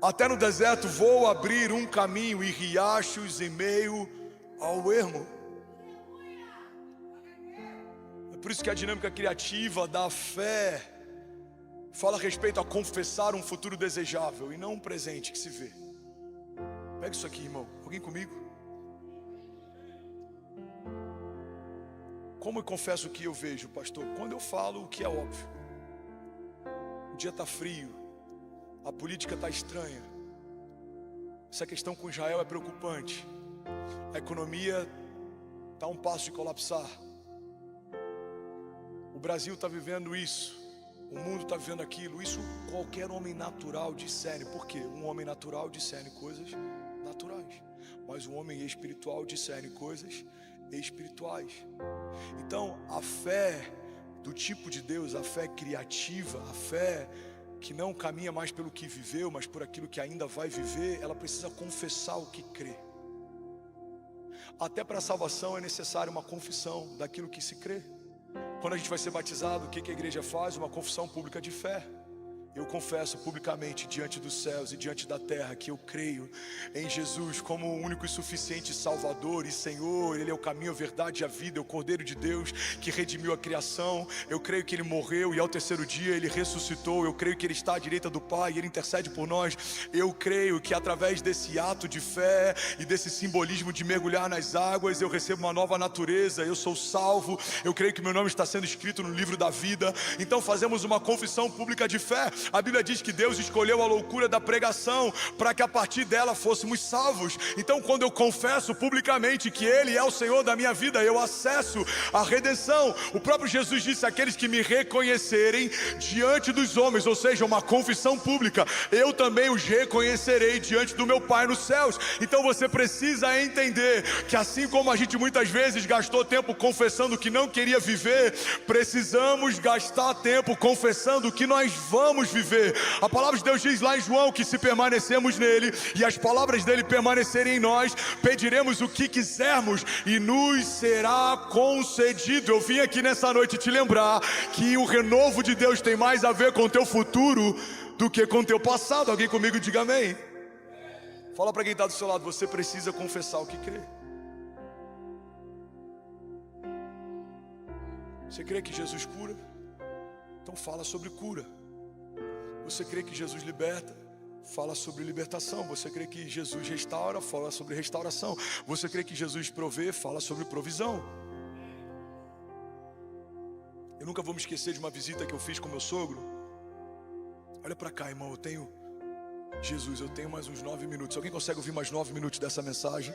Até no deserto vou abrir um caminho e riachos em meio ao ermo. É por isso que a dinâmica criativa da fé fala a respeito a confessar um futuro desejável e não um presente que se vê. Pega isso aqui, irmão. Alguém comigo? Como eu confesso o que eu vejo, pastor? Quando eu falo o que é óbvio. O dia está frio, a política está estranha, essa questão com Israel é preocupante, a economia está a um passo de colapsar, o Brasil está vivendo isso, o mundo está vivendo aquilo. Isso qualquer homem natural discerne. Por quê? Um homem natural discerne coisas naturais, mas um homem espiritual discerne coisas espirituais. Então a fé do tipo de Deus, a fé criativa, a fé que não caminha mais pelo que viveu, mas por aquilo que ainda vai viver, ela precisa confessar o que crê. Até para a salvação é necessária uma confissão daquilo que se crê. Quando a gente vai ser batizado, o que a igreja faz? Uma confissão pública de fé. Eu confesso publicamente diante dos céus e diante da terra que eu creio em Jesus como o único e suficiente Salvador e Senhor. Ele é o caminho, a verdade e a vida, é o Cordeiro de Deus que redimiu a criação. Eu creio que Ele morreu e ao terceiro dia Ele ressuscitou. Eu creio que Ele está à direita do Pai e Ele intercede por nós. Eu creio que através desse ato de fé e desse simbolismo de mergulhar nas águas, eu recebo uma nova natureza, eu sou salvo. Eu creio que meu nome está sendo escrito no livro da vida. Então fazemos uma confissão pública de fé. A Bíblia diz que Deus escolheu a loucura da pregação para que a partir dela fôssemos salvos. Então quando eu confesso publicamente que Ele é o Senhor da minha vida, eu acesso a redenção. O próprio Jesus disse: aqueles que me reconhecerem diante dos homens, ou seja, uma confissão pública, eu também os reconhecerei diante do meu Pai nos céus. Então você precisa entender que assim como a gente muitas vezes gastou tempo confessando que não queria viver, precisamos gastar tempo confessando que nós vamos viver. A palavra de Deus diz lá em João que se permanecemos nele e as palavras dele permanecerem em nós, pediremos o que quisermos e nos será concedido. Eu vim aqui nessa noite te lembrar que o renovo de Deus tem mais a ver com o teu futuro do que com o teu passado. Alguém comigo diga amém. Fala para quem está do seu lado: você precisa confessar o que crê. Você crê que Jesus cura? Então fala sobre cura. Você crê que Jesus liberta? Fala sobre libertação. Você crê que Jesus restaura? Fala sobre restauração. Você crê que Jesus provê? Fala sobre provisão. Eu nunca vou me esquecer de uma visita que eu fiz com meu sogro. Olha para cá, irmão, eu tenho mais uns 9 minutos. Alguém consegue ouvir mais 9 minutos dessa mensagem?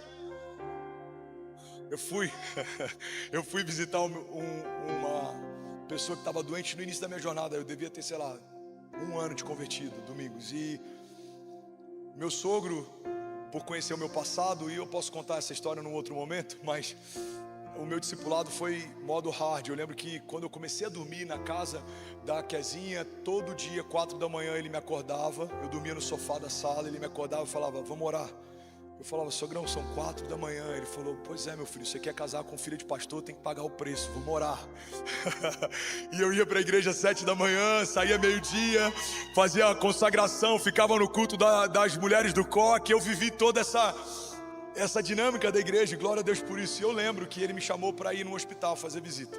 Eu fui visitar uma pessoa que estava doente no início da minha jornada. Eu devia ter, sei lá, 1 ano de convertido, Domingos. E meu sogro, por conhecer o meu passado, e eu posso contar essa história num outro momento, mas o meu discipulado foi modo hard. Eu lembro que quando eu comecei a dormir na casa da Quezinha, todo dia, 4 da manhã, ele me acordava. Eu dormia no sofá da sala, ele me acordava e falava: vamos orar. Eu falava: sogrão, são 4 da manhã. Ele falou: pois é, meu filho, você quer casar com filha de pastor, tem que pagar o preço, vamos orar. E eu ia para a igreja às 7 da manhã, saía meio-dia, fazia a consagração, ficava no culto das mulheres do coque. Eu vivi toda essa dinâmica da igreja, glória a Deus por isso. E eu lembro que ele me chamou para ir no hospital fazer visita.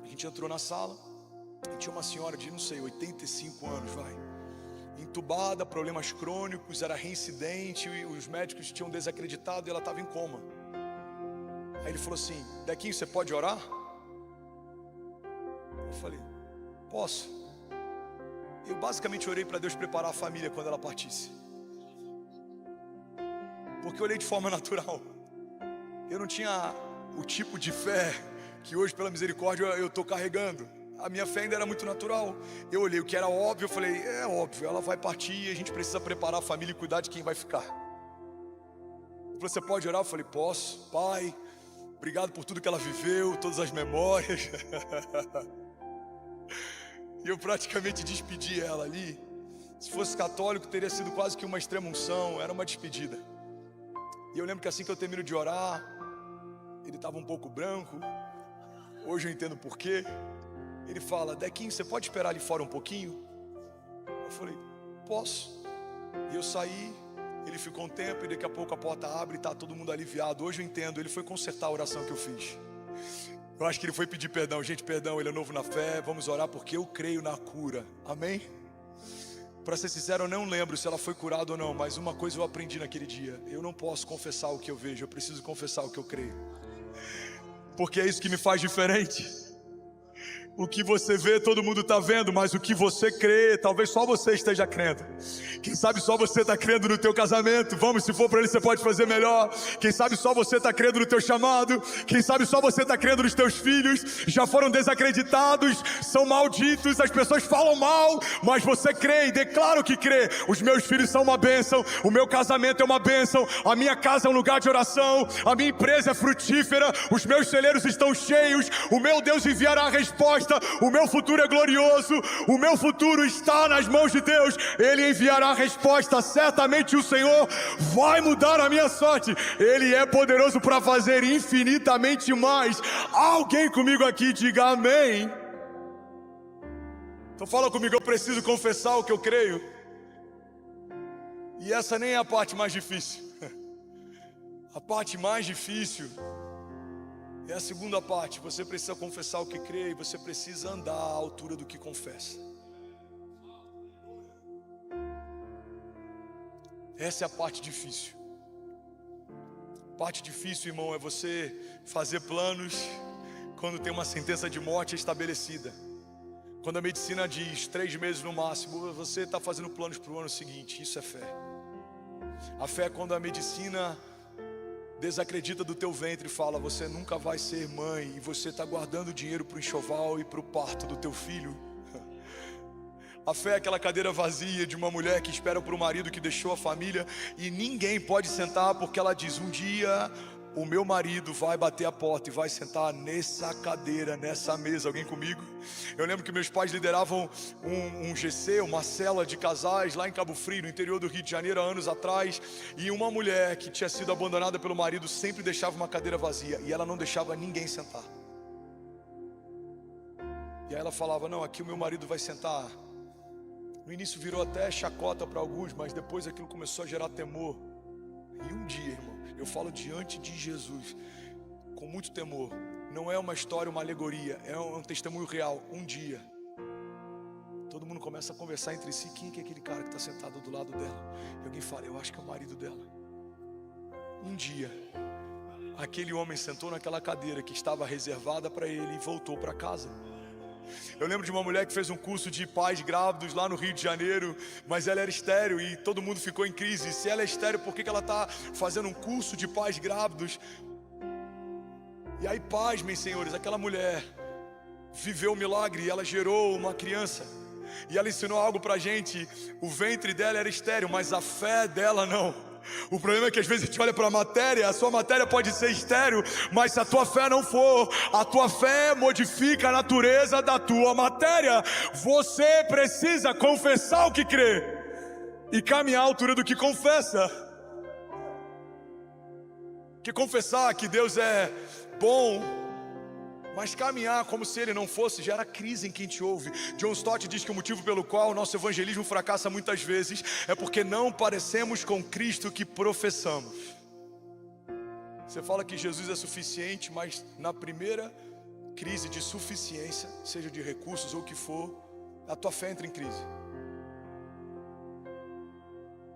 A gente entrou na sala e tinha uma senhora de, não sei, 85 anos, entubada, problemas crônicos, era reincidente, e os médicos tinham desacreditado e ela estava em coma. Aí ele falou assim: Dequinho, você pode orar? Eu falei: posso. Eu basicamente orei para Deus preparar a família quando ela partisse, porque eu olhei de forma natural. Eu não tinha o tipo de fé que hoje, pela misericórdia, eu estou carregando. A minha fé ainda era muito natural. Eu olhei o que era óbvio, eu falei: é óbvio, ela vai partir e a gente precisa preparar a família e cuidar de quem vai ficar. Ele falou: você pode orar? Eu falei: posso. Pai, obrigado por tudo que ela viveu, todas as memórias. E eu praticamente despedi ela ali. Se fosse católico, teria sido quase que uma extrema-unção, era uma despedida. E eu lembro que assim que eu termino de orar, ele estava um pouco branco. Hoje eu entendo por quê. Ele fala: Dequinho, você pode esperar ali fora um pouquinho? Eu falei: posso. E eu saí, ele ficou um tempo e daqui a pouco a porta abre e tá todo mundo aliviado. Hoje eu entendo, ele foi consertar a oração que eu fiz. Eu acho que ele foi pedir perdão. Gente, perdão, ele é novo na fé, vamos orar porque eu creio na cura. Amém? Para ser sincero, eu não lembro se ela foi curada ou não, mas uma coisa eu aprendi naquele dia: eu não posso confessar o que eu vejo, eu preciso confessar o que eu creio, porque é isso que me faz diferente. O que você vê, todo mundo está vendo, mas o que você crê, talvez só você esteja crendo. Quem sabe só você está crendo no teu casamento. Vamos, se for para ele, você pode fazer melhor. Quem sabe só você está crendo no teu chamado. Quem sabe só você está crendo nos teus filhos. Já foram desacreditados, são malditos, as pessoas falam mal, mas você crê e declara o que crê. Os meus filhos são uma bênção, o meu casamento é uma bênção, a minha casa é um lugar de oração, a minha empresa é frutífera, os meus celeiros estão cheios, o meu Deus enviará a resposta. O meu futuro é glorioso, o meu futuro está nas mãos de Deus, Ele enviará a resposta, certamente o Senhor vai mudar a minha sorte, Ele é poderoso para fazer infinitamente mais. Alguém comigo aqui diga amém. Então fala comigo, eu preciso confessar o que eu creio. E essa nem é a parte mais difícil. A parte mais difícil é a segunda parte. Você precisa confessar o que crê e você precisa andar à altura do que confessa. Essa é a parte difícil. A parte difícil, irmão, é você fazer planos quando tem uma sentença de morte estabelecida. Quando a medicina diz 3 meses no máximo, você está fazendo planos para o ano seguinte. Isso é fé. A fé é quando a medicina desacredita do teu ventre e fala: você nunca vai ser mãe, e você está guardando dinheiro para o enxoval e para o parto do teu filho. A fé é aquela cadeira vazia de uma mulher que espera por um marido que deixou a família e ninguém pode sentar, porque ela diz: um dia o meu marido vai bater a porta e vai sentar nessa cadeira, nessa mesa. Alguém comigo? Eu lembro que meus pais lideravam um GC, uma cela de casais lá em Cabo Frio, no interior do Rio de Janeiro, há anos atrás. E uma mulher que tinha sido abandonada pelo marido sempre deixava uma cadeira vazia e ela não deixava ninguém sentar. E aí ela falava: não, aqui o meu marido vai sentar. No início virou até chacota para alguns, mas depois aquilo começou a gerar temor. E um dia, irmão, eu falo diante de Jesus, com muito temor, não é uma história, uma alegoria, é um testemunho real. Um dia, todo mundo começa a conversar entre si: quem que é aquele cara que está sentado do lado dela? E alguém fala: eu acho que é o marido dela. Um dia, aquele homem sentou naquela cadeira que estava reservada para ele e voltou para casa. Eu lembro de uma mulher que fez um curso de pais grávidos lá no Rio de Janeiro, mas ela era estéril e todo mundo ficou em crise. Se ela é estéril, por que ela está fazendo um curso de pais grávidos? E aí, pasmem, senhores, aquela mulher viveu um milagre e ela gerou uma criança. E ela ensinou algo pra gente: o ventre dela era estéril, mas a fé dela não. O problema é que às vezes a gente olha para a matéria, a sua matéria pode ser estéril, mas se a tua fé não for, a tua fé modifica a natureza da tua matéria. Você precisa confessar o que crê e caminhar à altura do que confessa. Que confessar que Deus é bom, mas caminhar como se Ele não fosse, gera crise em quem te ouve. John Stott diz que o motivo pelo qual o nosso evangelismo fracassa muitas vezes é porque não parecemos com Cristo que professamos. Você fala que Jesus é suficiente, mas na primeira crise de suficiência, seja de recursos ou o que for, a tua fé entra em crise.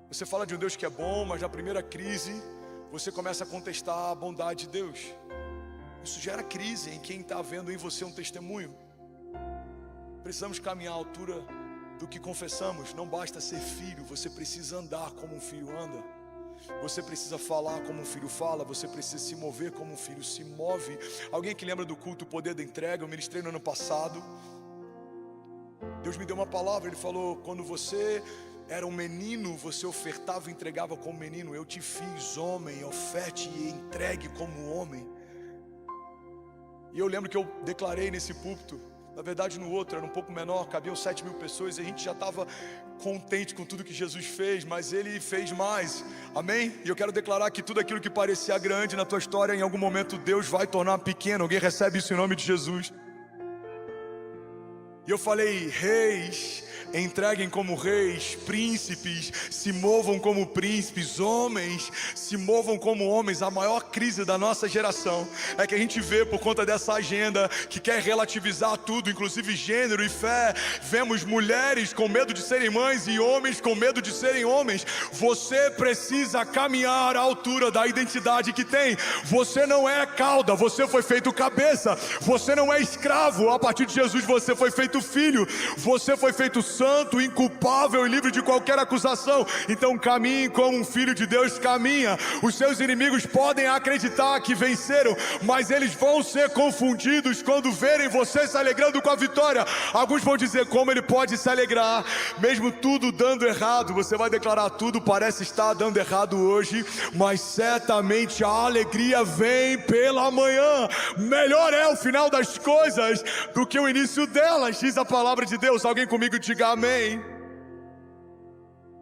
Você fala de um Deus que é bom, mas na primeira crise você começa a contestar a bondade de Deus. Isso gera crise em quem está vendo em você um testemunho. Precisamos caminhar à altura do que confessamos. Não basta ser filho, você precisa andar como um filho anda. Você precisa falar como um filho fala. Você precisa se mover como um filho se move. Alguém que lembra do culto, o poder da entrega? Eu ministrei no ano passado. Deus me deu uma palavra, Ele falou: quando você era um menino, você ofertava e entregava como menino. Eu te fiz homem, oferte e entregue como homem. E eu lembro que eu declarei nesse púlpito, na verdade no outro era um pouco menor, cabiam 7.000 pessoas, e a gente já estava contente com tudo que Jesus fez, mas Ele fez mais, amém? E eu quero declarar que tudo aquilo que parecia grande na tua história, em algum momento Deus vai tornar pequeno. Alguém recebe isso em nome de Jesus? E E eu falei: reis, entreguem como reis, príncipes, se movam como príncipes, homens, se movam como homens. A maior crise da nossa geração é que a gente vê, por conta dessa agenda que quer relativizar tudo, inclusive gênero e fé, vemos mulheres com medo de serem mães e homens com medo de serem homens. Você precisa caminhar à altura da identidade que tem. Você não é cauda, você foi feito cabeça. Você não é escravo, a partir de Jesus você foi feito filho. Você foi feito santo, inculpável e livre de qualquer acusação. Então caminhe como um filho de Deus caminha. Os seus inimigos podem acreditar que venceram, mas eles vão ser confundidos quando verem você se alegrando com a vitória. Alguns vão dizer: como ele pode se alegrar, mesmo tudo dando errado? Você vai declarar: tudo parece estar dando errado hoje, mas certamente a alegria vem pela manhã. Melhor é o final das coisas do que o início delas, diz a palavra de Deus. Alguém comigo diga amém.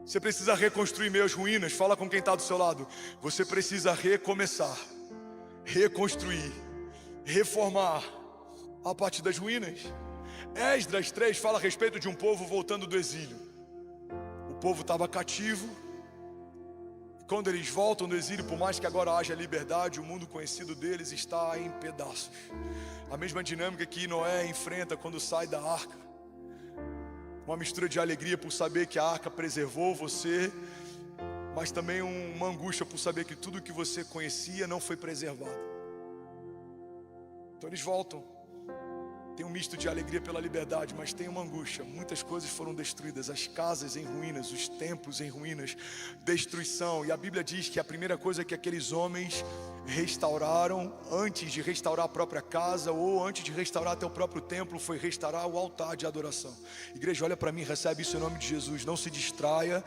Você precisa reconstruir meias ruínas. Fala com quem está do seu lado: você precisa recomeçar, reconstruir, reformar a partir das ruínas. Esdras 3 fala a respeito de um povo voltando do exílio. O povo estava cativo. Quando eles voltam do exílio, por mais que agora haja liberdade, o mundo conhecido deles está em pedaços. A mesma dinâmica que Noé enfrenta quando sai da arca. Uma mistura de alegria por saber que a arca preservou você, mas também uma angústia por saber que tudo que você conhecia não foi preservado. Então eles voltam. Tem um misto de alegria pela liberdade, mas tem uma angústia. Muitas coisas foram destruídas, as casas em ruínas, os templos em ruínas, destruição. E a Bíblia diz que a primeira coisa que aqueles homens restauraram, antes de restaurar a própria casa ou antes de restaurar até o próprio templo, foi restaurar o altar de adoração. Igreja, olha para mim, recebe isso em nome de Jesus. Não se distraia,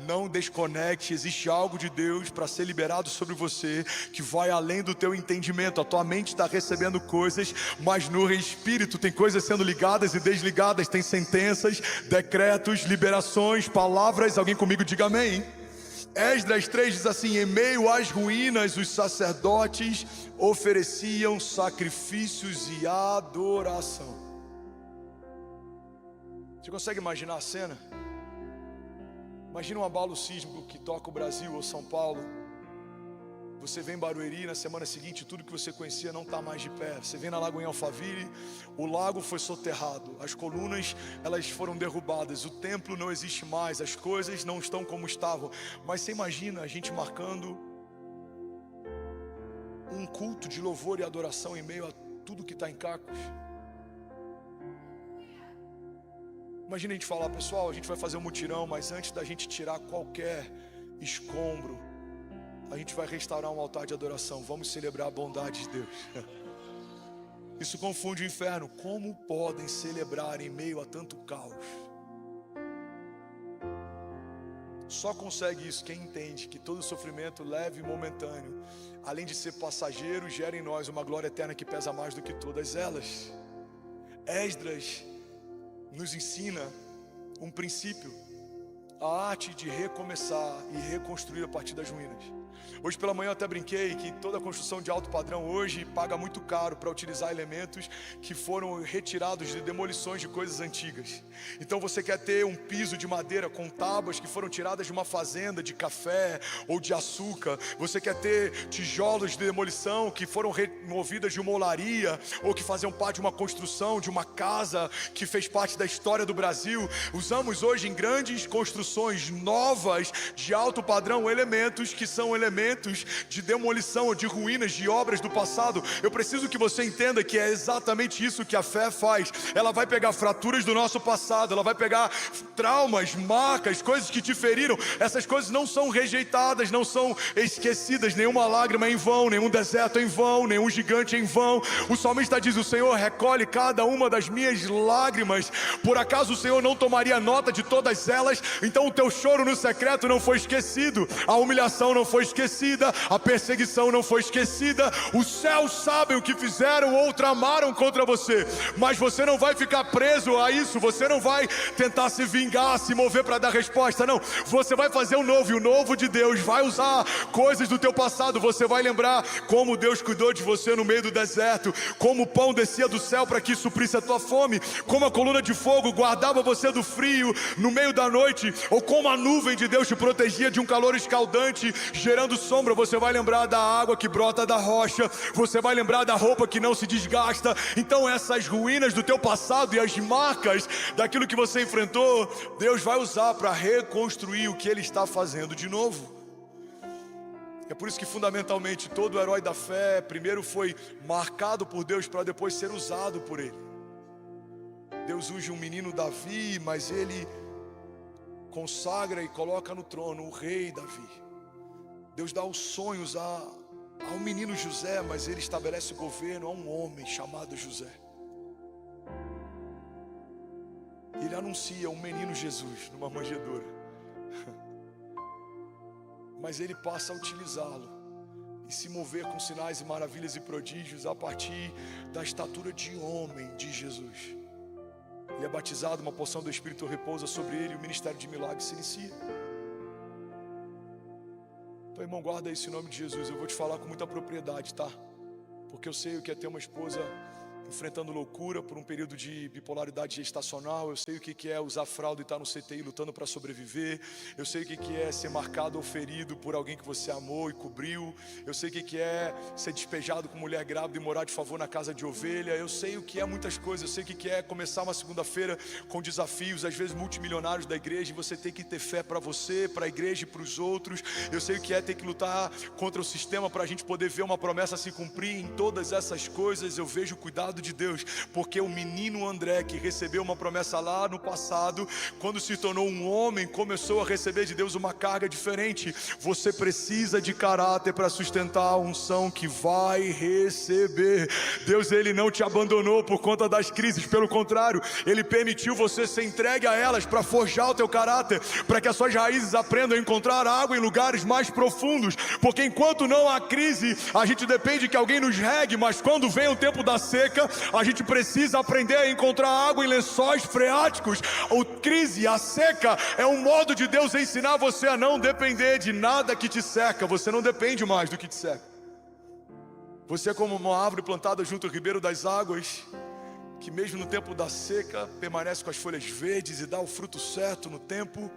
não desconecte. Existe algo de Deus para ser liberado sobre você, que vai além do teu entendimento. A tua mente está recebendo coisas, mas no espírito tem coisas sendo ligadas e desligadas. Tem sentenças, decretos, liberações, palavras. Alguém comigo diga amém. Esdras 3 diz assim: em meio às ruínas os sacerdotes ofereciam sacrifícios e adoração. Você consegue imaginar a cena? Imagina um abalo sísmico que toca o Brasil ou São Paulo. Você vem em Barueri, na semana seguinte tudo que você conhecia não está mais de pé. Você vem na Lagoinha Alphaville, o lago foi soterrado, as colunas elas foram derrubadas, o templo não existe mais, as coisas não estão como estavam. Mas você imagina a gente marcando um culto de louvor e adoração em meio a tudo que está em cacos. Imagina a gente falar: pessoal, a gente vai fazer um mutirão, mas antes da gente tirar qualquer escombro, a gente vai restaurar um altar de adoração. Vamos celebrar a bondade de Deus. Isso confunde o inferno. Como podem celebrar em meio a tanto caos? Só consegue isso quem entende que todo sofrimento leve e momentâneo, além de ser passageiro, gera em nós uma glória eterna que pesa mais do que todas elas. Esdras nos ensina um princípio: a arte de recomeçar e reconstruir a partir das ruínas. Hoje pela manhã eu até brinquei que toda construção de alto padrão hoje paga muito caro para utilizar elementos que foram retirados de demolições de coisas antigas. Então você quer ter um piso de madeira com tábuas que foram tiradas de uma fazenda de café ou de açúcar. Você quer ter tijolos de demolição que foram removidas de uma olaria ou que faziam parte de uma construção, de uma casa que fez parte da história do Brasil. Usamos hoje em grandes construções novas de alto padrão elementos que são elementos de demolição ou de ruínas de obras do passado. Eu preciso que você entenda que é exatamente isso que a fé faz. Ela vai pegar fraturas do nosso passado, ela vai pegar traumas, marcas, coisas que te feriram. Essas coisas não são rejeitadas, não são esquecidas. Nenhuma lágrima é em vão, nenhum deserto é em vão, nenhum gigante é em vão. O salmista diz: o Senhor recolhe cada uma das minhas lágrimas. Por acaso o Senhor não tomaria nota de todas elas? Então o teu choro no secreto não foi esquecido, a humilhação não foi esquecida, esquecida, a perseguição não foi esquecida. Os céus sabem o que fizeram ou tramaram contra você, mas você não vai ficar preso a isso. Você não vai tentar se vingar, se mover para dar resposta, não. Você vai fazer o novo, e o novo de Deus vai usar coisas do teu passado. Você vai lembrar como Deus cuidou de você no meio do deserto, como o pão descia do céu para que suprisse a tua fome, como a coluna de fogo guardava você do frio no meio da noite, ou como a nuvem de Deus te protegia de um calor escaldante, gerando sombra. Você vai lembrar da água que brota da rocha, você vai lembrar da roupa que não se desgasta. Então essas ruínas do teu passado e as marcas daquilo que você enfrentou, Deus vai usar para reconstruir o que Ele está fazendo de novo. É por isso que fundamentalmente todo herói da fé primeiro foi marcado por Deus para depois ser usado por Ele. Deus unge um menino Davi, mas Ele consagra e coloca no trono o rei Davi. Deus dá os sonhos a um menino José, mas Ele estabelece governo a um homem chamado José. Ele anuncia um menino Jesus numa manjedoura, mas Ele passa a utilizá-lo e se mover com sinais e maravilhas e prodígios a partir da estatura de homem de Jesus. Ele é batizado, uma porção do Espírito repousa sobre ele e o ministério de milagres se inicia. Então, irmão, guarda esse nome de Jesus. Eu vou te falar com muita propriedade, tá? Porque eu sei o que é ter uma esposa enfrentando loucura por um período de bipolaridade gestacional. Eu sei o que é usar fralda e estar no CTI lutando para sobreviver. Eu sei o que é ser marcado ou ferido por alguém que você amou e cobriu. Eu sei o que é ser despejado com mulher grávida e morar de favor na casa de ovelha. Eu sei o que é muitas coisas. Eu sei o que é começar uma segunda-feira com desafios, às vezes multimilionários da igreja, e você tem que ter fé para você, para a igreja e para os outros. Eu sei o que é ter que lutar contra o sistema para a gente poder ver uma promessa se cumprir. Em todas essas coisas eu vejo o cuidado de Deus, porque o menino André, que recebeu uma promessa lá no passado, quando se tornou um homem, começou a receber de Deus uma carga diferente. Você precisa de caráter para sustentar a unção que vai receber. Deus, Ele não te abandonou por conta das crises, pelo contrário, Ele permitiu você ser entregue a elas para forjar o teu caráter, para que as suas raízes aprendam a encontrar água em lugares mais profundos, porque enquanto não há crise, a gente depende que alguém nos regue, mas quando vem o tempo da seca, a gente precisa aprender a encontrar água em lençóis freáticos. A crise, a seca, é um modo de Deus ensinar você a não depender de nada que te seca. Você não depende mais do que te seca. Você é como uma árvore plantada junto ao ribeiro das águas, que mesmo no tempo da seca permanece com as folhas verdes e dá o fruto certo no tempo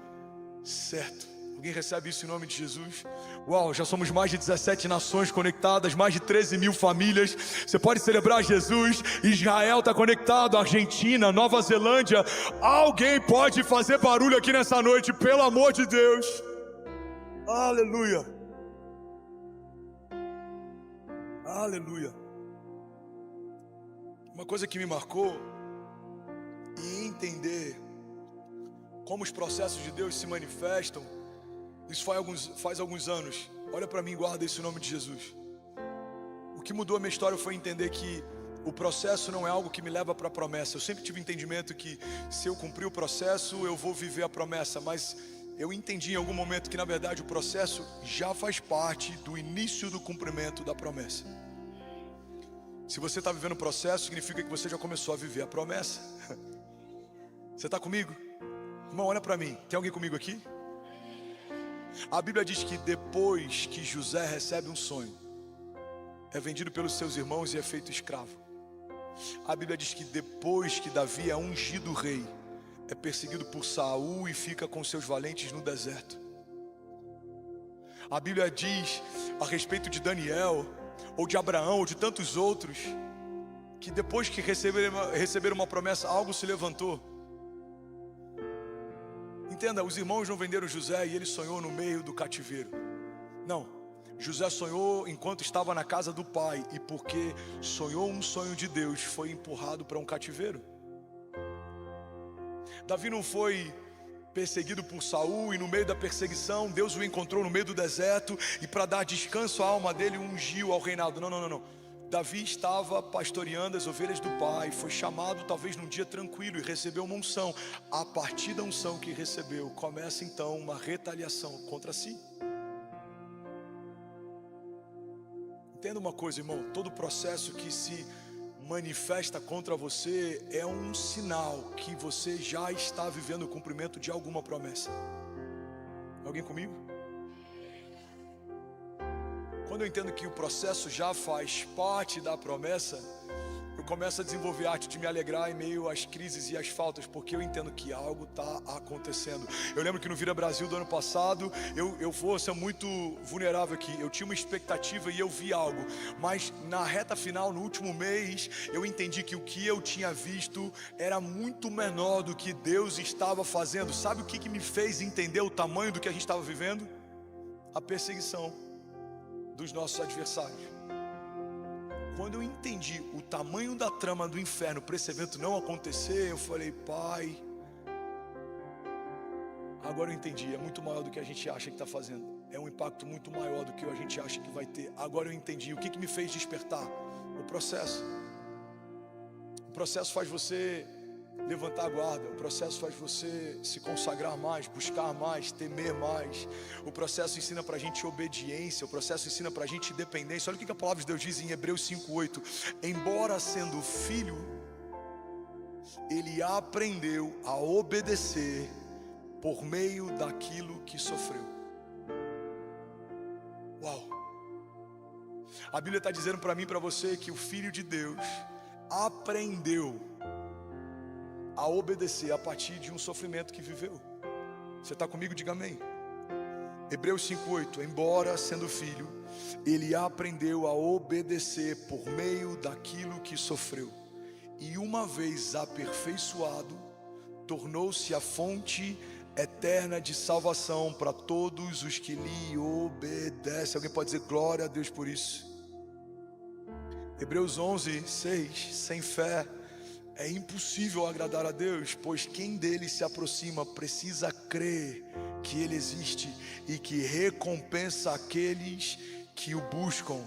certo. Alguém recebe isso em nome de Jesus? Uau, já somos mais de 17 nações conectadas, mais de 13 mil famílias. Você pode celebrar Jesus. Israel está conectado, Argentina, Nova Zelândia. Alguém pode fazer barulho aqui nessa noite, pelo amor de Deus. Aleluia. Aleluia. Uma coisa que me marcou, e entender como os processos de Deus se manifestam, isso faz alguns anos. Olha para mim e guarda isso em nome de Jesus. O que mudou a minha história foi entender que o processo não é algo que me leva para a promessa. Eu sempre tive entendimento que se eu cumprir o processo, eu vou viver a promessa. Mas eu entendi em algum momento que na verdade o processo já faz parte do início do cumprimento da promessa. Se você está vivendo o processo, significa que você já começou a viver a promessa. Você está comigo? Irmão, olha para mim. Tem alguém comigo aqui? A Bíblia diz que depois que José recebe um sonho, é vendido pelos seus irmãos e é feito escravo. A Bíblia diz que depois que Davi é ungido rei, é perseguido por Saul e fica com seus valentes no deserto. A Bíblia diz a respeito de Daniel, ou de Abraão, ou de tantos outros, que depois que receberam uma promessa, algo se levantou. Entenda, os irmãos não venderam José e ele sonhou no meio do cativeiro. Não, José sonhou enquanto estava na casa do pai, e porque sonhou um sonho de Deus, foi empurrado para um cativeiro. Davi não foi perseguido por Saul, e no meio da perseguição Deus o encontrou no meio do deserto, e para dar descanso à alma dele, ungiu ao reinado. Não. Davi estava pastoreando as ovelhas do pai, foi chamado talvez num dia tranquilo e recebeu uma unção. A partir da unção que recebeu, começa então uma retaliação contra si. Entenda uma coisa, irmão, todo processo que se manifesta contra você é um sinal que você já está vivendo o cumprimento de alguma promessa. Alguém comigo? Quando eu entendo que o processo já faz parte da promessa, eu começo a desenvolver a arte de me alegrar em meio às crises e às faltas, porque eu entendo que algo está acontecendo. Eu lembro que no Vira Brasil do ano passado, eu vou ser muito vulnerável aqui, eu tinha uma expectativa e eu vi algo, mas na reta final, no último mês, eu entendi que o que eu tinha visto era muito menor do que Deus estava fazendo. Sabe o que me fez entender o tamanho do que a gente estava vivendo? A perseguição dos nossos adversários. Quando eu entendi o tamanho da trama do inferno para esse evento não acontecer, eu falei, Pai, agora eu entendi, é muito maior do que a gente acha que está fazendo, é um impacto muito maior do que a gente acha que vai ter. Agora eu entendi. O que me fez despertar? O processo. O processo faz você levantar a guarda, o processo faz você se consagrar mais, buscar mais, temer mais. O processo ensina pra gente obediência, o processo ensina pra gente dependência. Olha o que a palavra de Deus diz em Hebreus 5:8. Embora sendo filho, ele aprendeu a obedecer por meio daquilo que sofreu. Uau! A Bíblia está dizendo para mim e para você que o Filho de Deus aprendeu a obedecer a partir de um sofrimento que viveu. Você está comigo? Diga amém. Hebreus 5:8. Embora sendo filho, ele aprendeu a obedecer por meio daquilo que sofreu, e uma vez aperfeiçoado, tornou-se a fonte eterna de salvação para todos os que lhe obedecem. Alguém pode dizer glória a Deus por isso? Hebreus 11:6. Sem fé é impossível agradar a Deus, pois quem dele se aproxima precisa crer que ele existe e que recompensa aqueles que o buscam.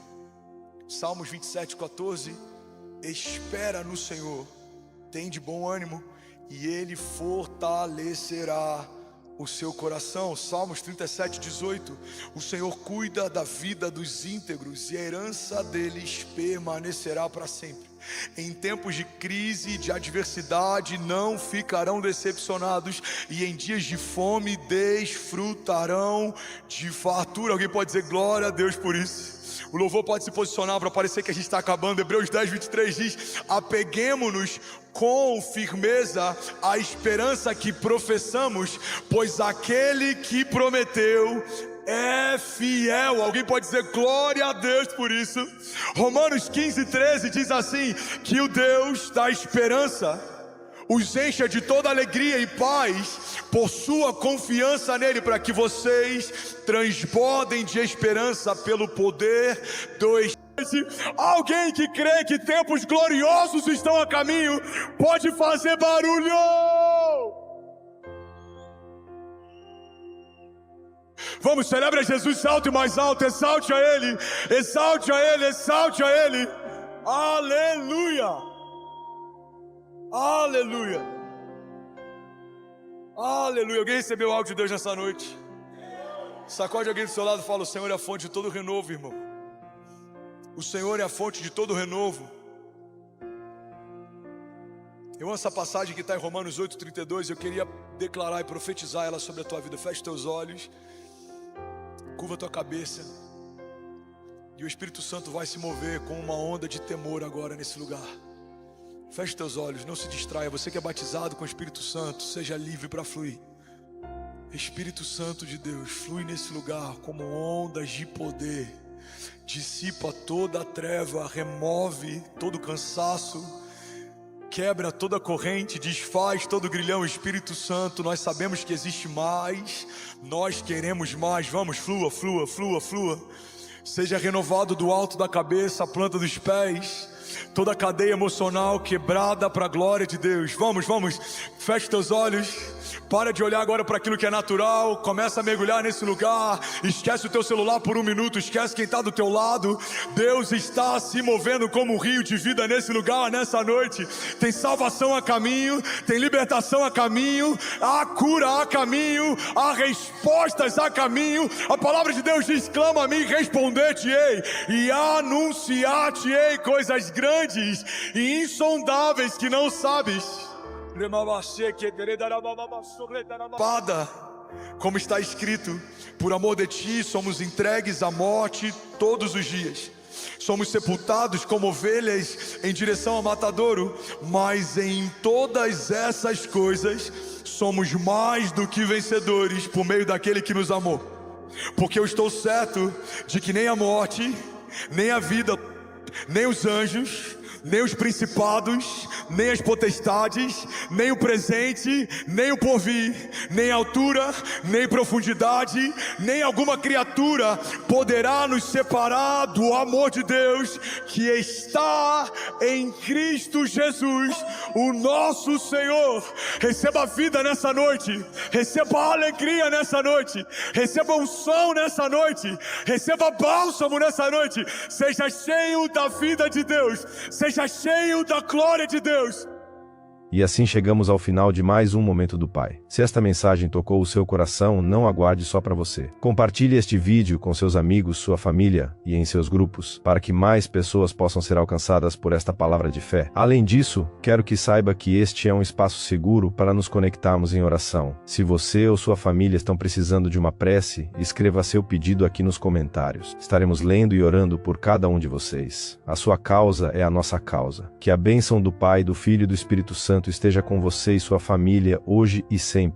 Salmos 27:14. Espera no Senhor, tem de bom ânimo, e ele fortalecerá o seu coração. Salmos 37:18. O Senhor cuida da vida dos íntegros, e a herança deles permanecerá para sempre. Em tempos de crise e de adversidade não ficarão decepcionados, e em dias de fome desfrutarão de fartura. Alguém pode dizer glória a Deus por isso? O louvor pode se posicionar para parecer que a gente está acabando. Hebreus 10:23 diz: apeguemo-nos com firmeza à esperança que professamos, pois aquele que prometeu é fiel. Alguém pode dizer glória a Deus por isso? Romanos 15:13 diz assim: que o Deus da esperança os encha de toda alegria e paz por sua confiança nele, para que vocês transbordem de esperança pelo poder do Espírito. Alguém que crê que tempos gloriosos estão a caminho, pode fazer barulho. Vamos, celebra Jesus alto e mais alto. Exalte a Ele, exalte a Ele, exalte a Ele. Aleluia. Aleluia. Aleluia. Alguém recebeu algo de Deus nessa noite? Sacode alguém do seu lado e fala: o Senhor é a fonte de todo renovo, irmão. O Senhor é a fonte de todo renovo. Eu amo essa passagem que está em Romanos 8:32. Eu queria declarar e profetizar ela sobre a tua vida. Feche teus olhos, curva tua cabeça, e o Espírito Santo vai se mover com uma onda de temor agora nesse lugar. Feche teus olhos, não se distraia. Você que é batizado com o Espírito Santo, seja livre para fluir. Espírito Santo de Deus, flui nesse lugar como ondas de poder. Dissipa toda a treva, remove todo cansaço, quebra toda corrente, desfaz todo grilhão. Espírito Santo, nós sabemos que existe mais, nós queremos mais. Vamos, flua, flua, flua, flua. Seja renovado do alto da cabeça à planta dos pés, toda a cadeia emocional quebrada para a glória de Deus. Vamos, vamos, feche teus olhos. Para de olhar agora para aquilo que é natural, começa a mergulhar nesse lugar, esquece o teu celular por um minuto, esquece quem está do teu lado. Deus está se movendo como um rio de vida nesse lugar, nessa noite. Tem salvação a caminho, tem libertação a caminho, há cura a caminho, há respostas a caminho. A palavra de Deus diz: clama a mim, responder-te-ei e anunciar-te-ei coisas grandes e insondáveis que não sabes. Pada, como está escrito, por amor de ti somos entregues à morte todos os dias. Somos sepultados como ovelhas em direção ao matadouro, mas em todas essas coisas somos mais do que vencedores por meio daquele que nos amou. Porque eu estou certo de que nem a morte, nem a vida, nem os anjos, nem os principados, nem as potestades, nem o presente, nem o porvir, nem altura, nem profundidade, nem alguma criatura poderá nos separar do amor de Deus que está em Cristo Jesus, o nosso Senhor. Receba vida nessa noite, receba alegria nessa noite, receba unção nessa noite, receba bálsamo nessa noite. Seja cheio da vida de Deus, seja cheio da glória de Deus. E assim chegamos ao final de mais um Momento do Pai. Se esta mensagem tocou o seu coração, não aguarde só para você. Compartilhe este vídeo com seus amigos, sua família e em seus grupos, para que mais pessoas possam ser alcançadas por esta palavra de fé. Além disso, quero que saiba que este é um espaço seguro para nos conectarmos em oração. Se você ou sua família estão precisando de uma prece, escreva seu pedido aqui nos comentários. Estaremos lendo e orando por cada um de vocês. A sua causa é a nossa causa. Que a bênção do Pai, do Filho e do Espírito Santo esteja com você e sua família hoje e sempre.